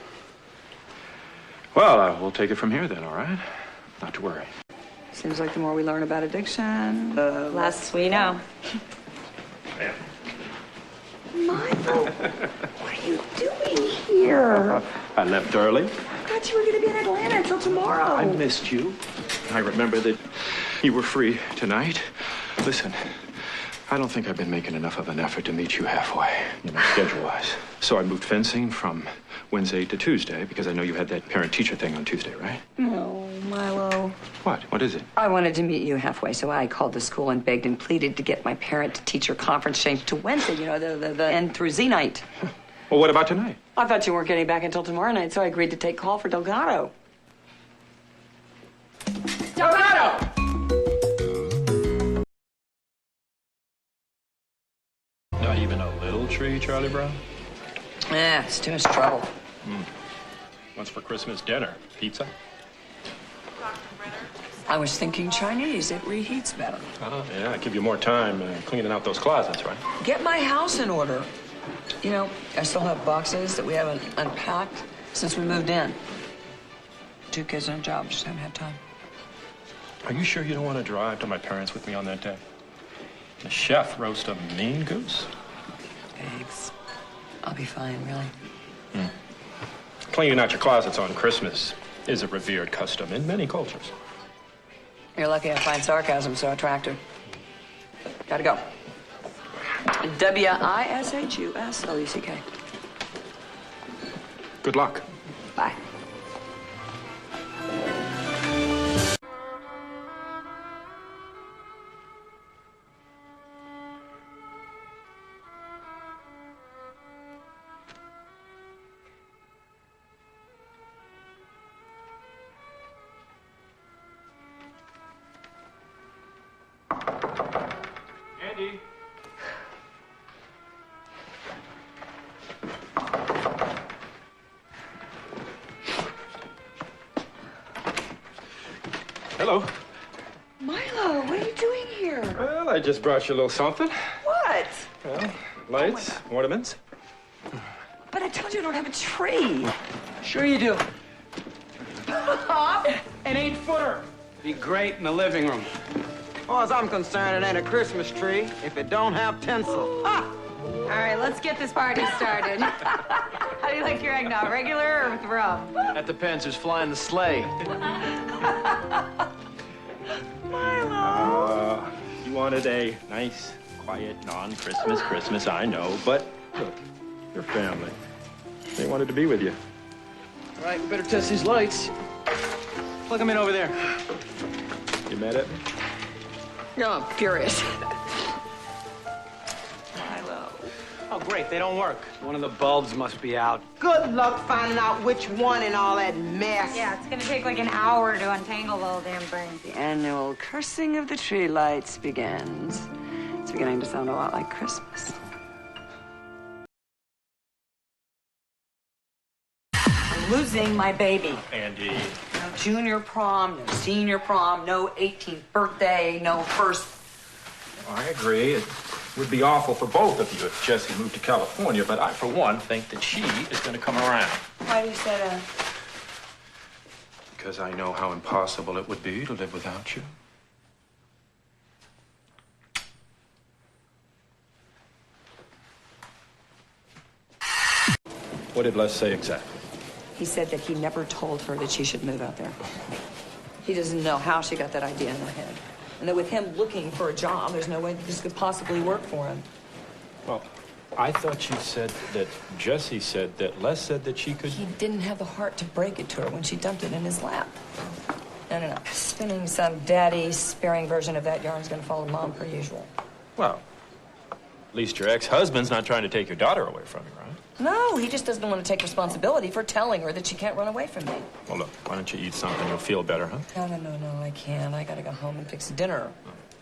Well, we'll take it from here then, all right? Not to worry. Seems like the more we learn about addiction, the Less we know. Yeah. Milo, what are you doing here? I left early. I thought you were going to be in Atlanta until tomorrow. I missed you. I remember that you were free tonight. Listen, I don't think I've been making enough of an effort to meet you halfway, schedule-wise. So I moved fencing from Wednesday to Tuesday because I know you had that parent-teacher thing on Tuesday, right? No, Milo. What? What is it? I wanted to meet you halfway, so I called the school and begged and pleaded to get my parent-teacher conference changed to Wednesday, the N through Z night. Well, what about tonight? I thought you weren't getting back until tomorrow night, so I agreed to take call for Delgado. Delgado! Not even a little tree, Charlie Brown? Yeah, it's too much trouble. What's for Christmas dinner? Pizza? I was thinking Chinese. It reheats better. Oh, yeah, I give you more time cleaning out those closets, right? Get my house in order. You know, I still have boxes that we haven't unpacked since we moved in. 2 kids and a job, just haven't had time. Are you sure you don't want to drive to my parents with me on that day? The chef roast a mean goose. Thanks. I'll be fine, really. Cleaning out your closets on Christmas is a revered custom in many cultures. You're lucky I find sarcasm so attractive. Gotta go. W-I-S-H-U-S-L-U-C-K. Good luck. Bye. Andy. Hello. Milo, what are you doing here? Well, I just brought you a little something. What? Well, lights, ornaments. But I told you I don't have a tree. Sure you do. An 8-footer. Be great in the living room. As far as I'm concerned, it ain't a Christmas tree if it don't have tinsel. Ah! All right, let's get this party started. How do you like your eggnog, regular or with rum? That depends who's flying the sleigh. You wanted a nice, quiet, non-Christmas Christmas, I know, but look, your family. They wanted to be with you. All right, we better test these lights. Plug them in over there. You mad at me? No, I'm furious. Milo. Oh, great, they don't work. One of the bulbs must be out. Good luck finding out which one in all that mess. Yeah, it's gonna take like an hour to untangle the whole damn thing. The annual cursing of the tree lights begins. It's beginning to sound a lot like Christmas. I'm losing my baby. Andy. junior prom, no senior prom, no 18th birthday, no first. I agree. It would be awful for both of you if Jessie moved to California, but I, for one, think that she is going to come around. Why do you say that? Because I know how impossible it would be to live without you. What did Les say exactly? He said that he never told her that she should move out there. He doesn't know how she got that idea in her head. And that with him looking for a job, there's no way that this could possibly work for him. Well, I thought you said that Jessie said that Les said that she could... He didn't have the heart to break it to her when she dumped it in his lap. No. Spinning some daddy-sparing version of that yarn's gonna follow Mom per usual. Well, at least your ex-husband's not trying to take your daughter away from you, right? No, he just doesn't want to take responsibility for telling her that she can't run away from me. Well, look, why don't you eat something? You'll feel better, huh? No, I can't. I gotta go home and fix dinner.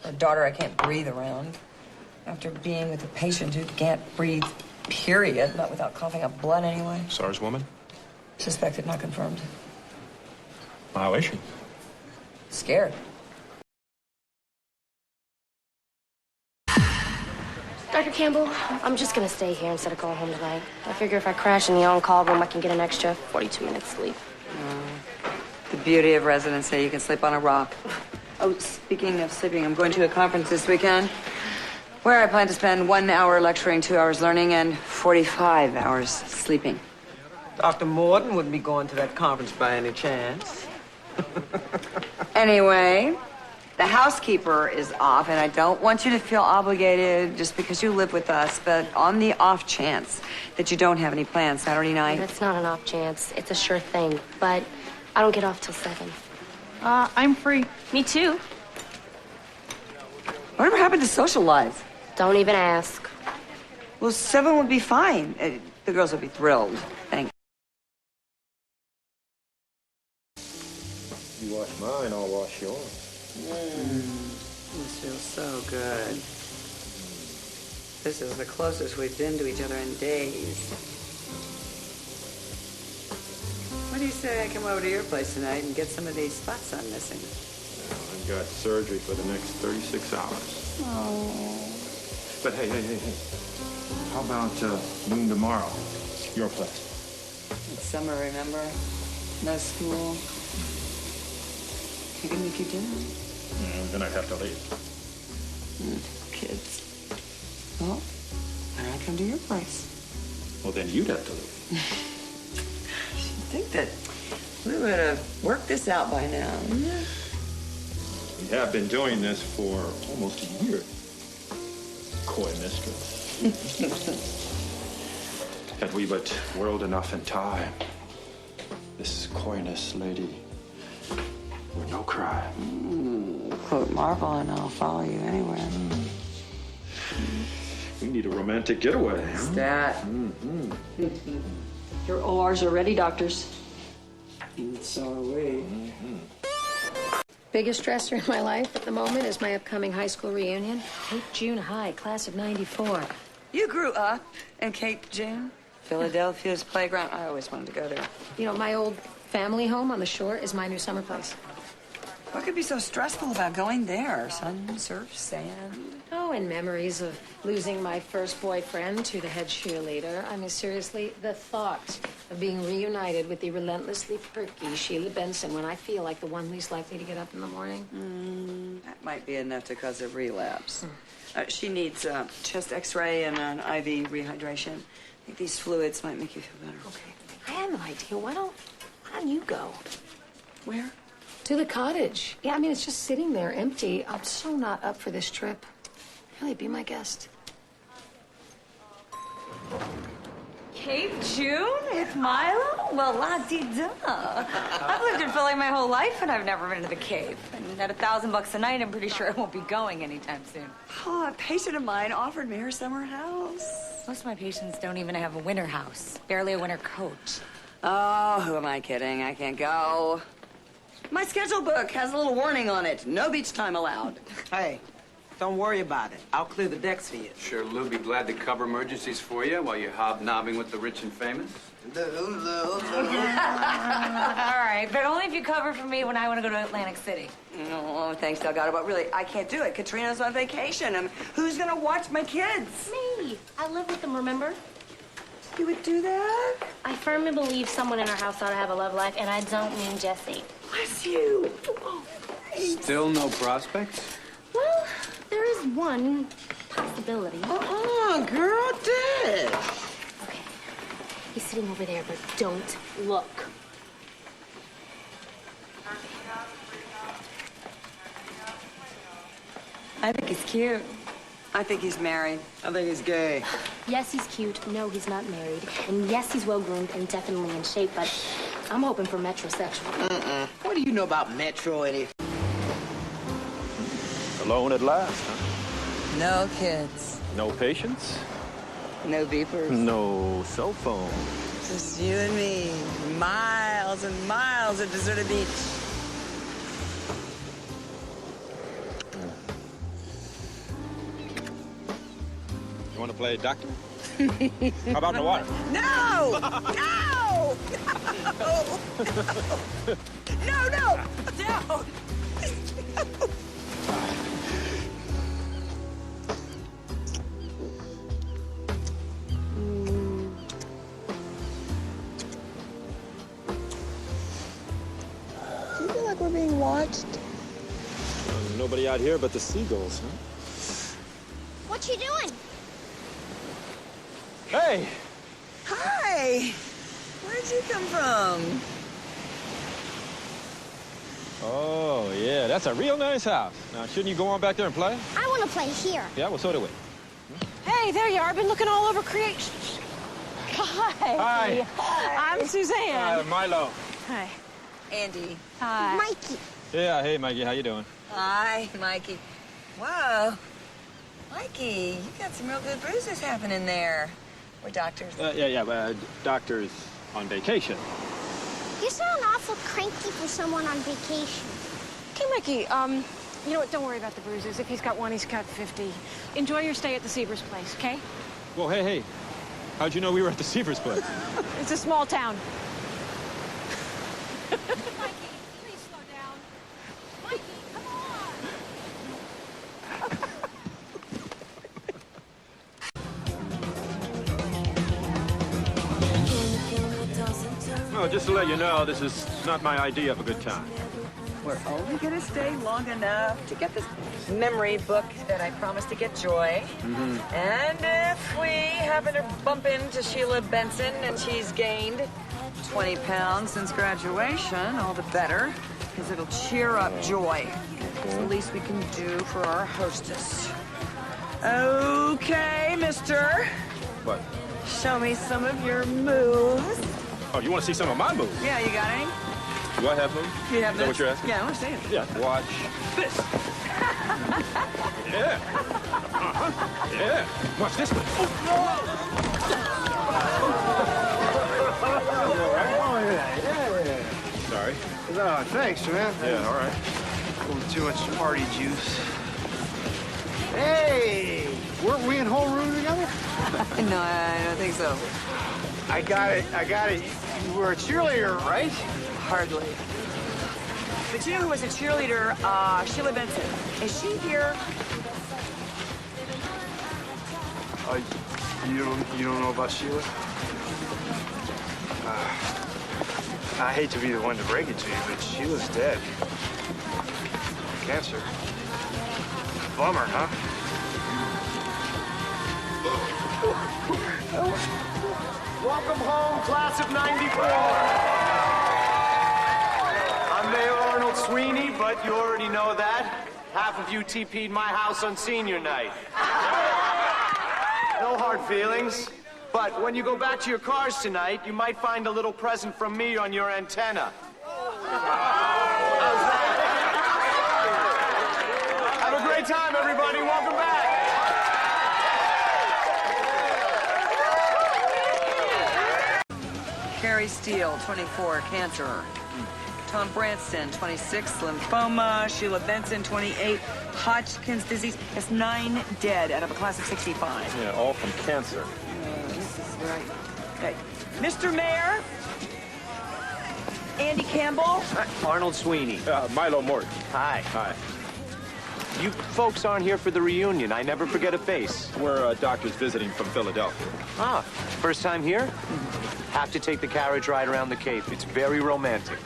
A daughter I can't breathe around. After being with a patient who can't breathe, period, not without coughing up blood anyway. SARS woman? Suspected, not confirmed. Well, how is she? Scared. Dr. Campbell, I'm just gonna stay here instead of going home tonight. I figure if I crash in the on-call room, I can get an extra 42 minutes sleep. The beauty of residency, you can sleep on a rock. Oh, speaking of sleeping, I'm going to a conference this weekend where I plan to spend 1 hour lecturing, 2 hours learning, and 45 hours sleeping. Dr. Morton wouldn't be going to that conference by any chance. Anyway, the housekeeper is off, and I don't want you to feel obligated just because you live with us, but on the off chance that you don't have any plans Saturday night. That's not an off chance. It's a sure thing. But I don't get off till 7. I'm free. Me too. Whatever happened to social life? Don't even ask. Well, 7 would be fine. The girls would be thrilled. Thanks. You wash mine, I'll wash yours. This feels so good. This is the closest we've been to each other in days. What do you say I come over to your place tonight and get some of these spots I'm missing? I've got surgery for the next 36 hours. Oh. But hey. How about noon tomorrow? Your place. It's summer, remember? No school. You gonna keep dinner? Then I'd have to leave. Kids. Well, then I come to your place. Well, then you'd have to leave. You'd think that we would have worked this out by now. We have been doing this for almost a year. Coy mistress. Had we but whirled enough in time, this coyness lady would no cry. Quote Marvel and I'll follow you anywhere. We need a romantic getaway. Stat. Your ORs are ready, doctors. And so are we. Biggest stressor in my life at the moment is my upcoming high school reunion. Cape June High, class of '94. You grew up in Cape June? Philadelphia's playground. I always wanted to go there. You know, my old family home on the shore is my new summer place. What could be so stressful about going there? Sun, surf, sand? Oh, and memories of losing my first boyfriend to the head cheerleader. I mean, seriously, the thought of being reunited with the relentlessly perky Sheila Benson when I feel like the one least likely to get up in the morning. That might be enough to cause a relapse. She needs a chest x-ray and an IV rehydration. I think these fluids might make you feel better. Okay. I have an idea. Why don't you go? Where? To the cottage. Yeah, I mean, it's just sitting there empty. I'm so not up for this trip. Really, be my guest. Cape June with Milo? Well, la-di-da. I've lived in Philly my whole life, and I've never been to the Cape. And at $1,000 a night, I'm pretty sure I won't be going anytime soon. Oh, a patient of mine offered me her summer house. Most of my patients don't even have a winter house, barely a winter coat. Oh, who am I kidding? I can't go. My schedule book has a little warning on it. No beach time allowed. Hey, Don't worry about it. I'll clear the decks for you. Sure, Lou, be glad to cover emergencies for you while you're hobnobbing with the rich and famous. All right, but only if you cover for me when I want to go to Atlantic City. No, thanks, Delgado, but really, I can't do it. Katrina's on vacation. Who's gonna watch my kids? Me. I live with them, remember? You would do that? I firmly believe someone in our house ought to have a love life, and I don't mean Jessie. Bless you. Still no prospects? Well, there is one possibility. Girl, dead. Okay. He's sitting over there, but don't look. I think he's cute. I think he's married. I think he's gay. Yes, he's cute. No, he's not married. And yes, he's well-groomed and definitely in shape, but I'm hoping for metrosexual. What do you know about Metro anything? Alone at last, huh? No kids. No patience? No beepers. No cell phone. Just you and me. Miles and miles of deserted beach. You want to play doctor? How about in the water? No! No! No! Do you feel like we're being watched? Nobody out here but the seagulls, huh? What you doing? Hey! Hi! Where'd you come from? Oh, yeah, that's a real nice house. Now, shouldn't you go on back there and play? I want to play here. Yeah, well, so do we. Hey, there you are. I've been looking all over creation. Hi. Hi. I'm Suzanne. Milo. Hi. Andy. Hi. Mikey. Yeah, hey, Mikey, how you doing? Hi, Mikey. Whoa. Mikey, you got some real good bruises happening there. We're doctors. Doctor's on vacation. You sound awful cranky for someone on vacation. Okay, Mikey, you know what? Don't worry about the bruises. If he's got one, he's got 50. Enjoy your stay at the Seavers place, okay? Well, hey, how'd you know we were at the Seavers place? It's a small town. Mikey, please slow down. Mikey, come on. Well, just to let you know, this is not my idea of a good time. We're only gonna stay long enough to get this memory book that I promised to get Joy. And if we happen to bump into Sheila Benson and she's gained 20 pounds since graduation, all the better, because it'll cheer up Joy. It's the least we can do for our hostess. Okay, mister. What? Show me some of your moves. Oh, you want to see some of my moves? Yeah, you got any? Do I have moves? You have Is that what you're asking? Yeah, I want to see it. Yeah, watch this. Yeah. Yeah. Watch this one. Sorry. No, thanks, man. Yeah, all right. A little too much party juice. Hey! Weren't we in whole room together? No, I don't think so. I got it. You were a cheerleader, right? Hardly. But you know who was a cheerleader? Sheila Benson. Is she here? You don't know about Sheila? I hate to be the one to break it to you, but Sheila's dead. Cancer. Bummer, huh? Welcome home, class of '94. I'm Mayor Arnold Sweeney, but you already know that. Half of you TP'd my house on senior night. No hard feelings. But when you go back to your cars tonight, you might find a little present from me on your antenna. How's that? Have a great time, everybody. Welcome back. Carrie Steele, 24, cancer. Tom Branston, 26, lymphoma. Sheila Benson, 28, Hodgkin's disease. That's 9 dead out of a class of 65. Yeah, all from cancer. This is right. Okay. Mr. Mayor? Andy Campbell? Arnold Sweeney. Milo Morton. Hi. Hi. You folks aren't here for the reunion. I never forget a face. We're doctors visiting from Philadelphia. Ah, first time here? Have to take the carriage ride around the Cape. It's very romantic.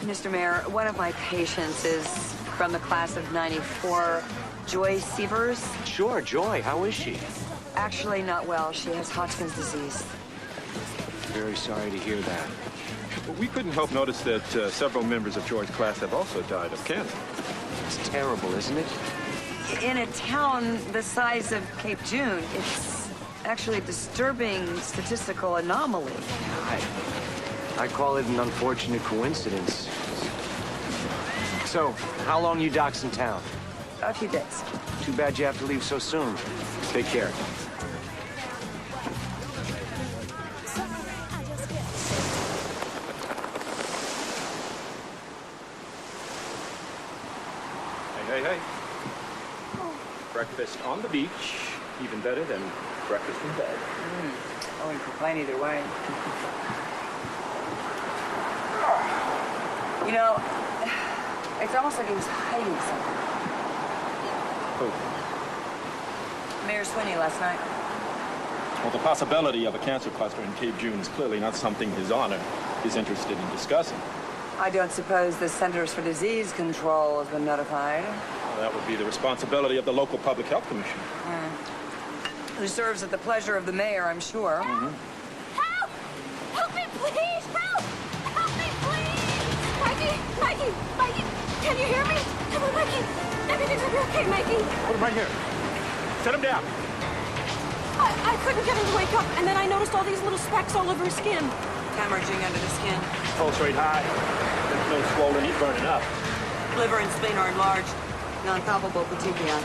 Mr. Mayor, one of my patients is from the class of 94, Joy Severs. Sure, Joy. How is she? Actually, not well. She has Hodgkin's disease. Very sorry to hear that. We couldn't help notice that several members of Joy's class have also died of cancer. It's terrible, isn't it? In a town the size of Cape June, it's actually a disturbing statistical anomaly. I call it an unfortunate coincidence. So, how long you docs in town? A few days. Too bad you have to leave so soon. Take care. Hey. Breakfast on the beach, even better than breakfast in bed. I wouldn't complain either way. You know, it's almost like he was hiding something. Who? Mayor Sweeney last night. Well, the possibility of a cancer cluster in Cape June is clearly not something His Honor is interested in discussing. I don't suppose the Centers for Disease Control has been notified. Well, that would be the responsibility of the local public health commission. Who serves at the pleasure of the mayor, I'm sure. Help! Help me, please! Help! Help me, please! Mikey! Can you hear me? Come on, Mikey! Everything's gonna be okay, Mikey! Put him right here. Set him down. I couldn't get him to wake up, and then I noticed all these little specks all over his skin. Hemorrhaging under the skin. Pulse rate high. Lymph node swollen. He's burning up. Liver and spleen are enlarged. Non-palpable petechion.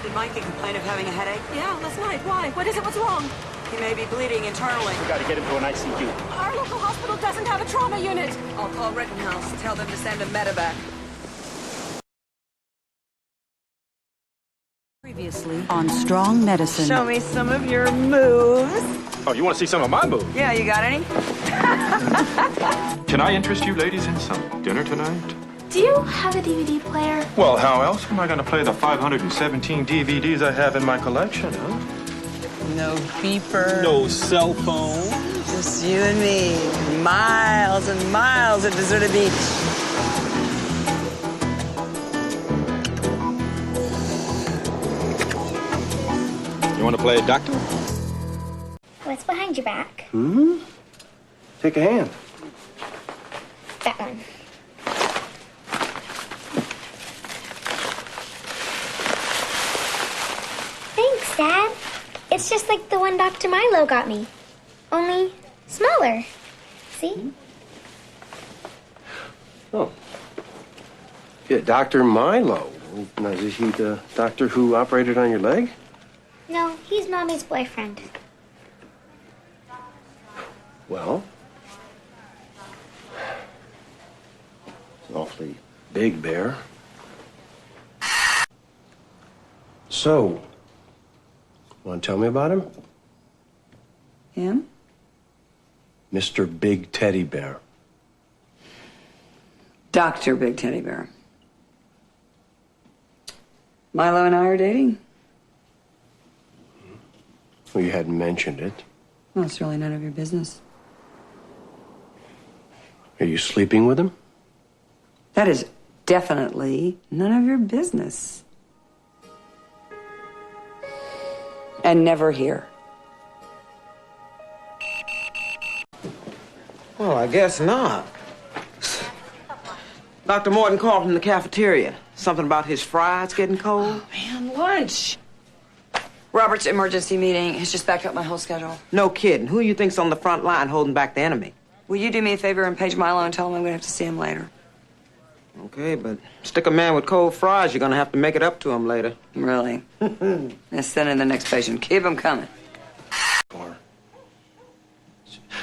Did Mikey complain of having a headache? Yeah, last night. Why? What is it? What's wrong? He may be bleeding internally. We got to get him to an ICU. Our local hospital doesn't have a trauma unit. I'll call Rittenhouse. Tell them to send a medevac. Previously on Strong Medicine. Show me some of your moves. Oh, you want to see some of my moves? Yeah, you got any? Can I interest you ladies in some dinner tonight? Do you have a DVD player? Well, how else am I going to play the 517 DVDs I have in my collection, huh? No beeper. No cell phone. Just you and me. Miles and miles at deserted beach. You want to play a doctor? What's behind your back? Take a hand. That one. Thanks, Dad. It's just like the one Dr. Milo got me. Only smaller. See? Oh. Yeah, Dr. Milo. Now, is he the doctor who operated on your leg? No, he's Mommy's boyfriend. Well, it's an awfully big bear. So, want to tell me about him? Him? Mr. Big Teddy Bear. Dr. Big Teddy Bear. Milo and I are dating. Well, you hadn't mentioned it. Well, it's really none of your business. Are you sleeping with him? That is definitely none of your business. And never here. Well, I guess not. Dr. Morton called from the cafeteria. Something about his fries getting cold. Oh, man, lunch. Robert's emergency meeting has just backed up my whole schedule. No kidding. Who you think's on the front line holding back the enemy? Will you do me a favor and page Milo and tell him I'm going to have to see him later? Okay, but stick a man with cold fries, you're going to have to make it up to him later. Really? Let's send in the next patient. Keep him coming.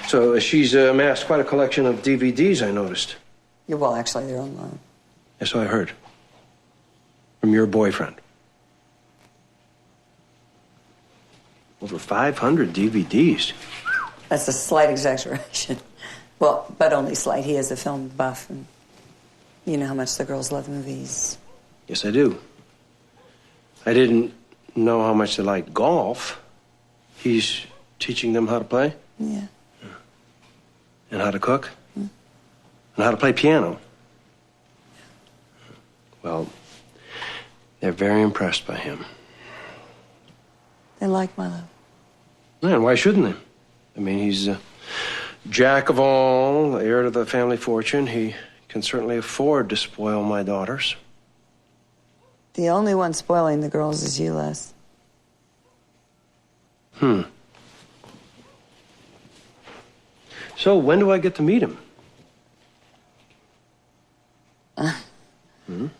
So she's amassed quite a collection of DVDs, I noticed. Yeah, well, actually, they're on loan. Yeah, so I heard. From your boyfriend. Over 500 DVDs. That's a slight exaggeration. Well, but only slight. He is a film buff, and you know how much the girls love movies. Yes, I do. I didn't know how much they like golf. He's teaching them how to play? Yeah. And how to cook? And how to play piano? Well, they're very impressed by him. They like Milo. Yeah, and why shouldn't they? I mean, he's a jack of all, heir to the family fortune. He can certainly afford to spoil my daughters. The only one spoiling the girls is you, Les. So, when do I get to meet him?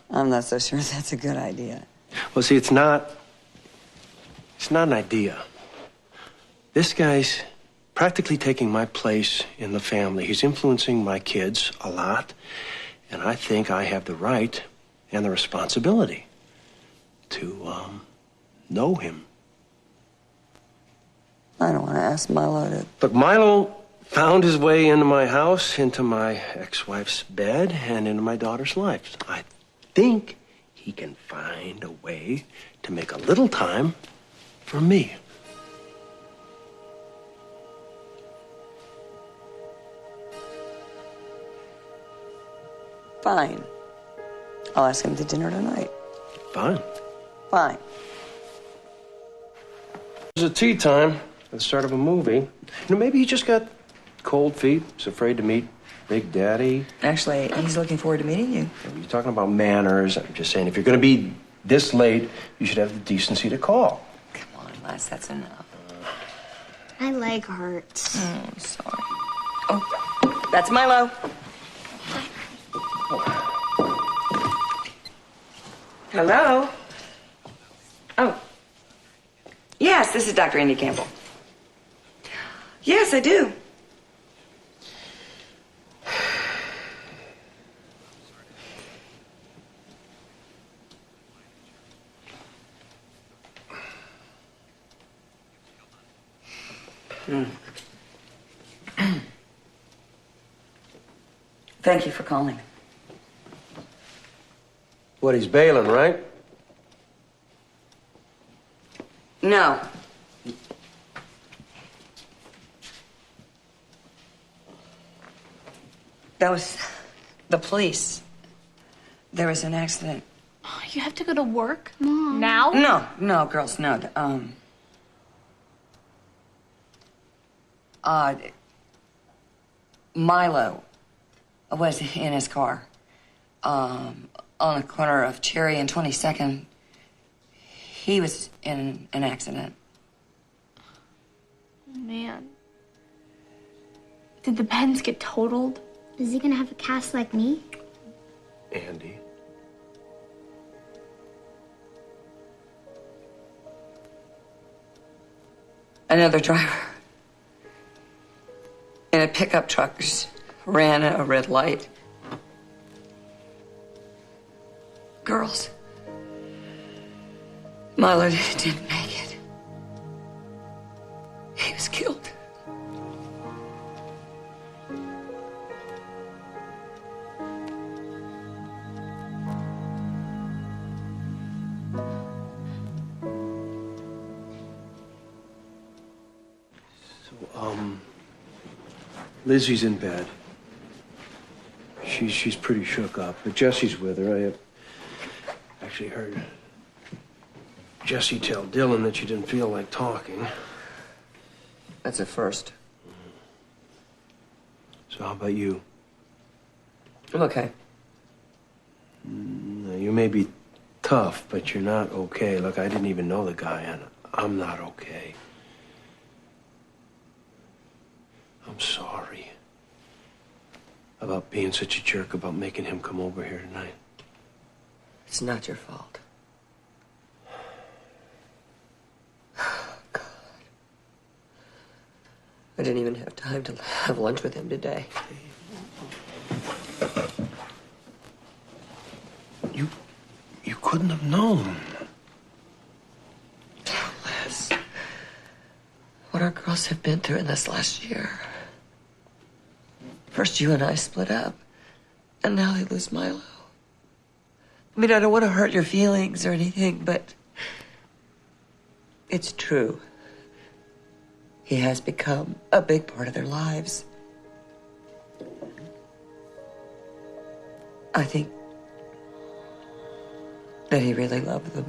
I'm not so sure that's a good idea. Well, see, it's not an idea. This guy's practically taking my place in the family. He's influencing my kids a lot, and I think I have the right and the responsibility to, know him. I don't want to ask Milo to... Look, Milo found his way into my house, into my ex-wife's bed, and into my daughter's life. I think he can find a way to make a little time for me. Fine. I'll ask him to dinner tonight. Fine. Fine. There's a tea time at the start of a movie. You know, maybe he just got cold feet. He's afraid to meet Big Daddy. Actually, he's looking forward to meeting you. You're talking about manners. I'm just saying, if you're going to be this late, you should have the decency to call. Come on, Les, that's enough. My leg hurts. Oh, sorry. Oh, that's Milo. Hello? Oh. Yes, this is Dr. Andy Campbell. Yes, I do. Thank you for calling. What, he's bailing, right? No. That was the police. There was an accident. You have to go to work? Mom. Now? No, girls, no. Milo was in his car on the corner of Cherry and 22nd. He was in an accident. Man. Did the pens get totaled? Is he gonna have a cast like me? Andy. Another driver in a pickup truck just ran a red light. Girls, Milo didn't make it. He was killed. Lizzie's in bed. She's pretty shook up, but Jessie's with her. I have actually heard Jessie tell Dylan that she didn't feel like talking. That's a first. So how about you? I'm okay. You may be tough, but you're not okay. Look, I didn't even know the guy, and I'm not okay. I'm sorry about being such a jerk about making him come over here tonight. It's not your fault. God. I didn't even have time to have lunch with him today. couldn't have known. Les, what our girls have been through in this last year. First, you and I split up, and now they lose Milo. I mean, I don't want to hurt your feelings or anything, but it's true. He has become a big part of their lives. I think that he really loved them.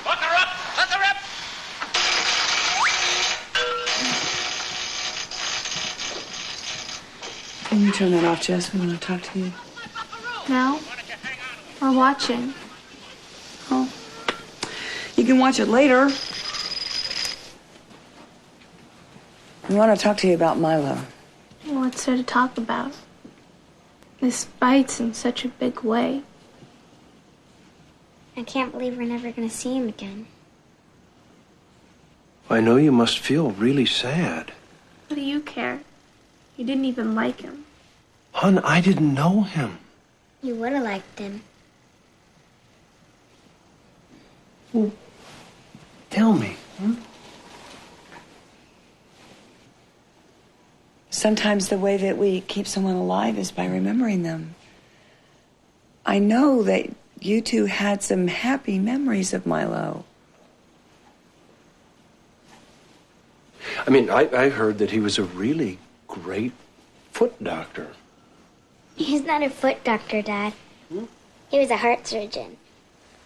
Lock her up! Lock her up! Can you turn that off, Jess? We want to talk to you. No? We're watching. Oh. You can watch it later. We want to talk to you about Milo. What's there to talk about? This bites in such a big way. I can't believe we're never going to see him again. I know you must feel really sad. What do you care? You didn't even like him. Hon, I didn't know him. You would have liked him. Well, tell me. Sometimes the way that we keep someone alive is by remembering them. I know that you two had some happy memories of Milo. I mean, I heard that he was a really great foot doctor. He's not a foot doctor, Dad. He was a heart surgeon.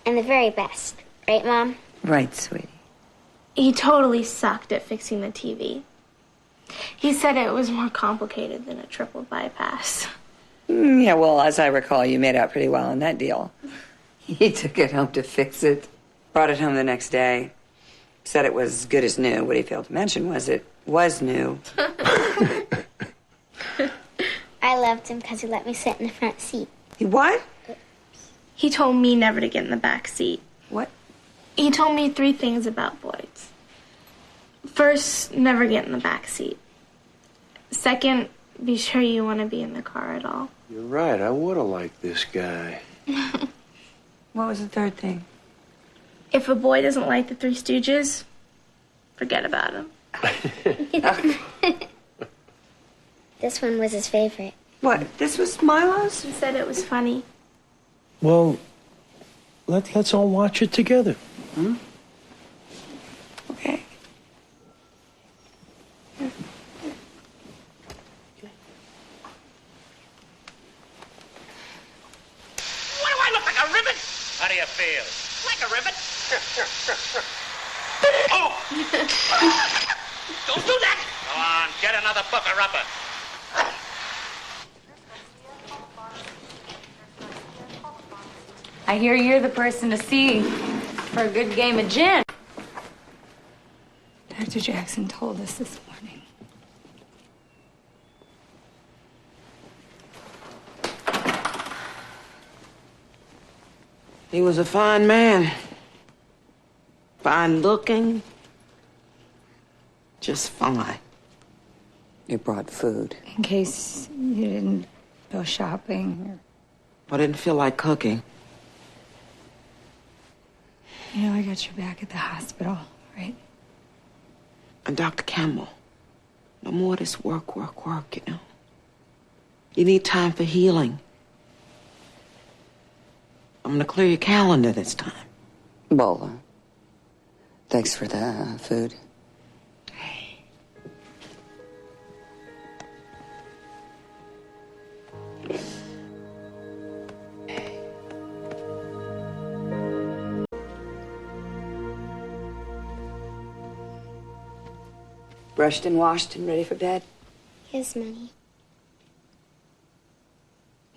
And the very best. Right, Mom? Right, sweetie. He totally sucked at fixing the TV. He said it was more complicated than a triple bypass. Yeah, well, as I recall, you made out pretty well in that deal. He took it home to fix it. Brought it home the next day. Said it was good as new. What he failed to mention was it was new. I loved him because he let me sit in the front seat. He what? He told me never to get in the back seat. What? He told me 3 things about Boyd's. First, never get in the back seat. Second, be sure you want to be in the car at all. You're right. I would have liked this guy. What was the third thing? If a boy doesn't like the Three Stooges, forget about him. This one was his favorite. What? This was Milo's? He said it was funny. Well, let's all watch it together. Okay. What do I look like, a ribbon? How do you feel? Like a ribbon? Oh! Don't do that! Go on, get another bucker-upper. I hear you're the person to see for a good game of gin. Dr. Jackson told us this morning. He was a fine man. Fine looking. Just fine. You brought food. In case you didn't go shopping I didn't feel like cooking. You know, I got your back at the hospital, right? And Dr. Campbell, no more of this work, you know. You need time for healing. I'm gonna clear your calendar this time. Bowler. Thanks for the food. Brushed and washed and ready for bed? Yes, Mommy.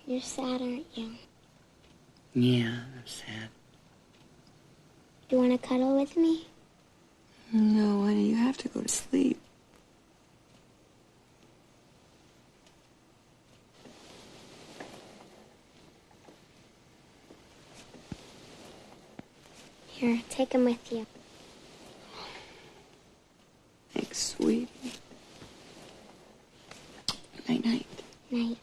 You're sad, aren't you? Yeah, I'm sad. You want to cuddle with me? No, honey, you have to go to sleep. Here, take him with you. Thanks, sweetie. Night.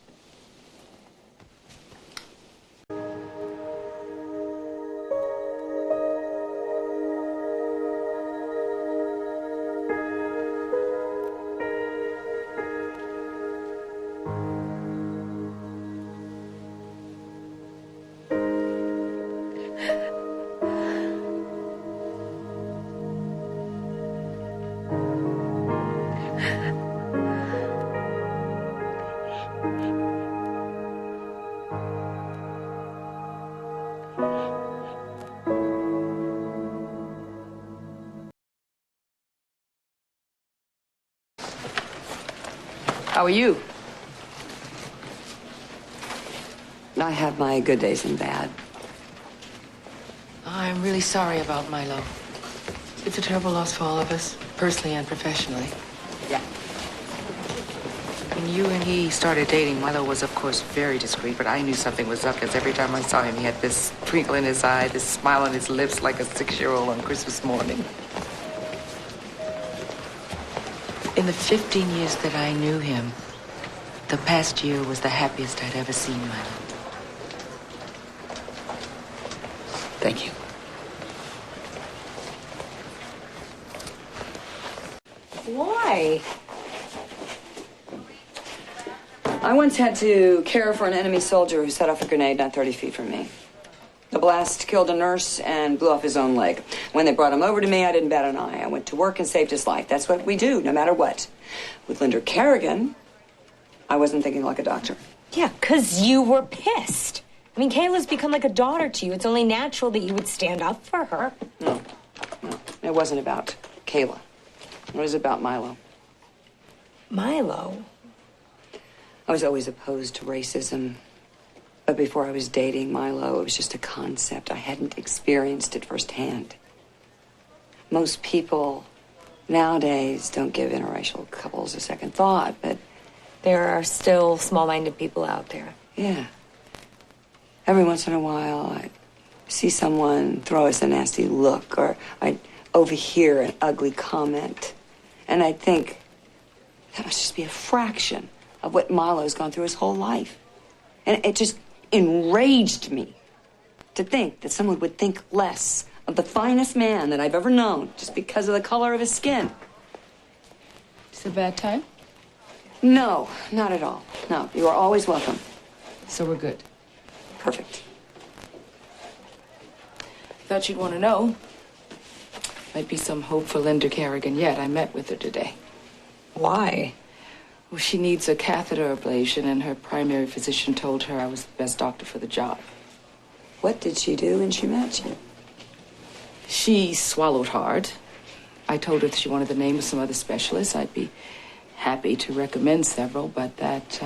How are you? I have my good days and bad. I'm really sorry about Milo. It's a terrible loss for all of us, personally and professionally. Yeah. When you and he started dating, Milo was, of course, very discreet, but I knew something was up because every time I saw him, he had this twinkle in his eye, this smile on his lips like a 6-year-old on Christmas morning. In the 15 years that I knew him, the past year was the happiest I'd ever seen Milo. Thank you. Why? I once had to care for an enemy soldier who set off a grenade not 30 feet from me. The blast killed a nurse and blew off his own leg. When they brought him over to me, I didn't bat an eye. I went to work and saved his life. That's what we do, no matter what. With Linda Kerrigan, I wasn't thinking like a doctor. Yeah, 'cause you were pissed. I mean, Kayla's become like a daughter to you. It's only natural that you would stand up for her. No. It wasn't about Kayla. It was about Milo. Milo? I was always opposed to racism. But before I was dating Milo, it was just a concept. I hadn't experienced it firsthand. Most people nowadays don't give interracial couples a second thought, but there are still small-minded people out there. Yeah. Every once in a while, I see someone throw us a nasty look, or I overhear an ugly comment, and I think that must just be a fraction of what Milo's gone through his whole life. And it just enraged me to think that someone would think less of the finest man that I've ever known just because of the color of his skin. It's a bad time? No, not at all. No, you are always welcome. So we're good. Perfect. Thought you'd want to know. Might be some hope for Linda Kerrigan yet. I met with her today. Why? Well, she needs a catheter ablation, and her primary physician told her I was the best doctor for the job. What did she do when she met you? She swallowed hard. I told her that she wanted the name of some other specialists. I'd be happy to recommend several, but that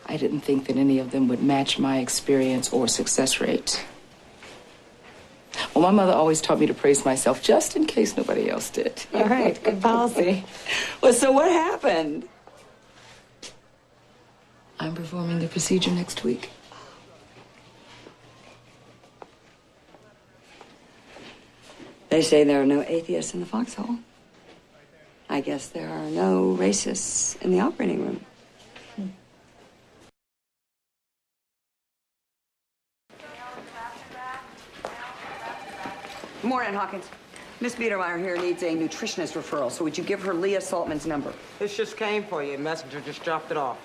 I didn't think that any of them would match my experience or success rate. Well, my mother always taught me to praise myself just in case nobody else did. All right, good policy. Well, so what happened? I'm performing the procedure next week. They say there are no atheists in the foxhole. I guess there are no racists in the operating room. Morning, Hawkins. Miss Biedermeyer here needs a nutritionist referral, so would you give her Leah Saltman's number? This just came for you. Messenger just dropped it off.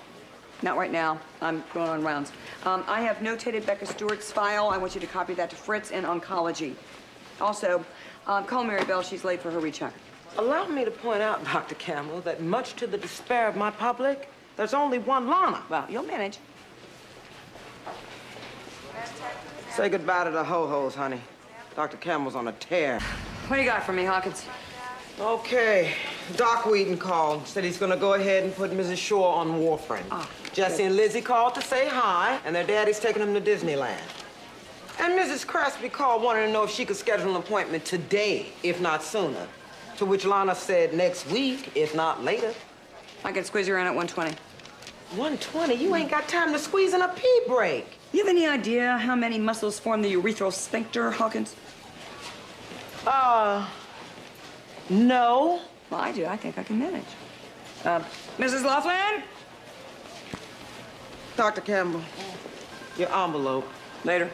Not right now. I'm going on rounds. I have notated Becca Stewart's file. I want you to copy that to Fritz in oncology. Also, call Mary Bell. She's late for her recheck. Allow me to point out, Dr. Campbell, that much to the despair of my public, there's only one Lana. Well, you'll manage. Say goodbye to the ho-hos, honey. Dr. Campbell's on a tear. What do you got for me, Hawkins? Okay. Doc Wheaton called. Said he's gonna go ahead and put Mrs. Shore on warfarin. Jessie and Lizzie called to say hi, and their daddy's taking them to Disneyland. And Mrs. Crespi called wanting to know if she could schedule an appointment today, if not sooner. To which Lana said next week, if not later. I can squeeze you in at 120. 120? You ain't got time to squeeze in a pee break. You have any idea how many muscles form the urethral sphincter, Hawkins? No. Well, I do. I think I can manage. Mrs. Laughlin? Dr. Campbell, your envelope. Later.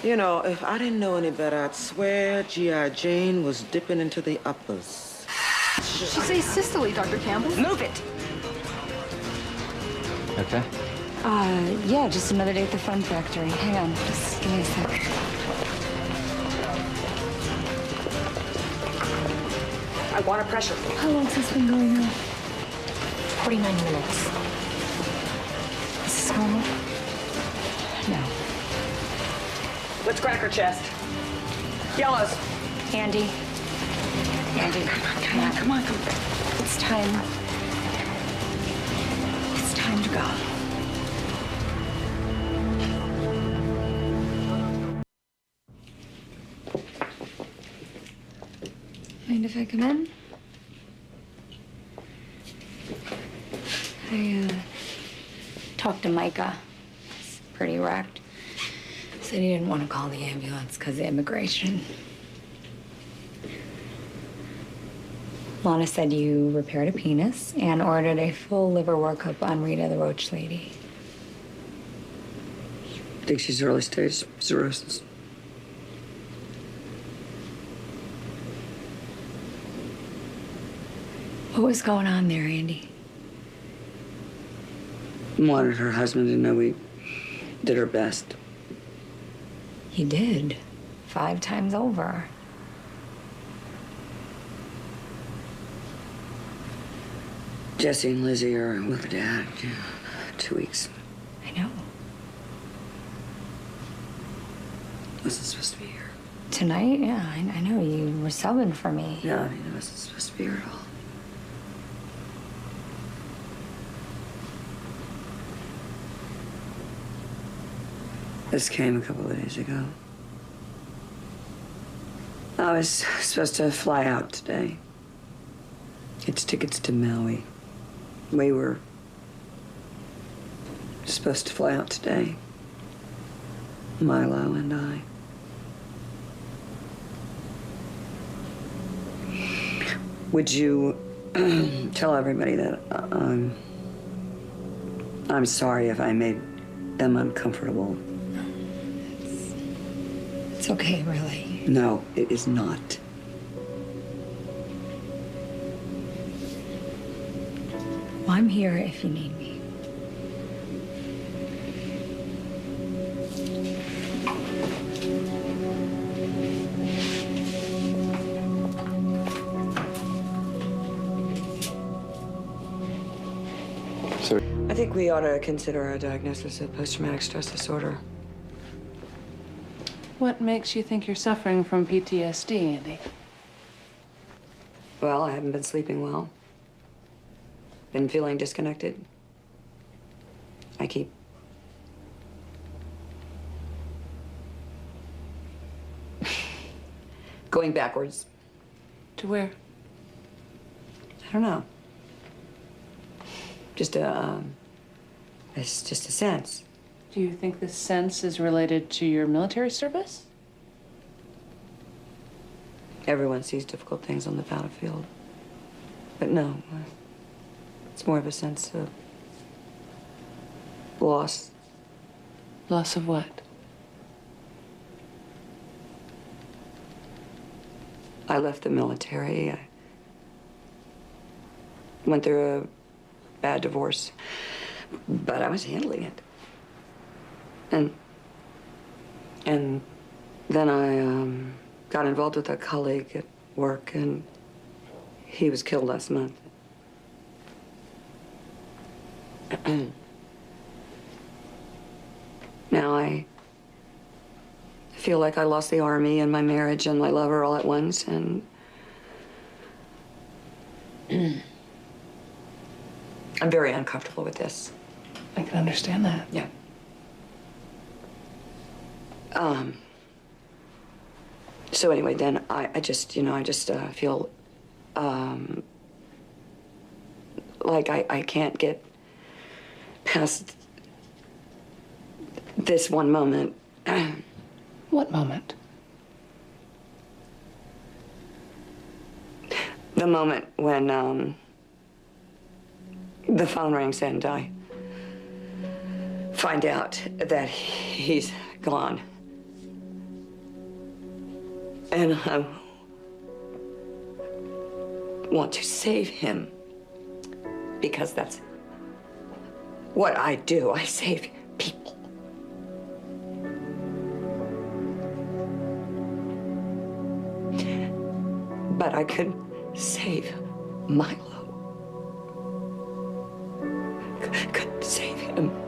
You know, if I didn't know any better, I'd swear G.I. Jane was dipping into the uppers. She's asystole, Dr. Campbell. Move it! Okay. Yeah, just another day at the Fun Factory. Hang on, just give me a sec. I want a pressure. How long's this been going on? 49 minutes. Is this normal? No. Let's crack her chest. Yellows. Andy. Andy. Come on, come on. It's time. It's time to go. Mind if I come in? I talked to Micah. He's pretty wrecked. Said he didn't want to call the ambulance because of immigration. Lana said you repaired a penis and ordered a full liver workup on Rita the Roach Lady. I think she's early stage cirrhosis. What was going on there, Andy? Wanted her husband to know we did our best. You did. 5 times over. Jessie and Lizzie are with her dad. 2 weeks. I know. Wasn't supposed to be here. Tonight? Yeah, I know. You were subbing for me. No, I wasn't supposed to be here at all. This came a couple of days ago. I was supposed to fly out today. It's tickets to Maui. We were supposed to fly out today. Milo and I. Would you tell everybody that I'm sorry if I made them uncomfortable? It's okay, really. No, it is not. Well, I'm here if you need me. So I think we ought to consider a diagnosis of post-traumatic stress disorder. What makes you think you're suffering from PTSD, Andy? Well, I haven't been sleeping well. Been feeling disconnected. I keep going backwards. To where? I don't know. It's just a sense. Do you think this sense is related to your military service? Everyone sees difficult things on the battlefield. But no, it's more of a sense of loss. Loss of what? I left the military. I went through a bad divorce, but I was handling it. And then I got involved with a colleague at work, and he was killed last month. Now I feel like I lost the army and my marriage and my lover all at once, and I'm very uncomfortable with this. I can understand that. Yeah. So anyway, then I just feel like I can't get past this one moment. What moment? The moment when the phone rings and I find out that he's gone. And I want to save him because that's what I do. I save people. But I could save Milo. Could save him.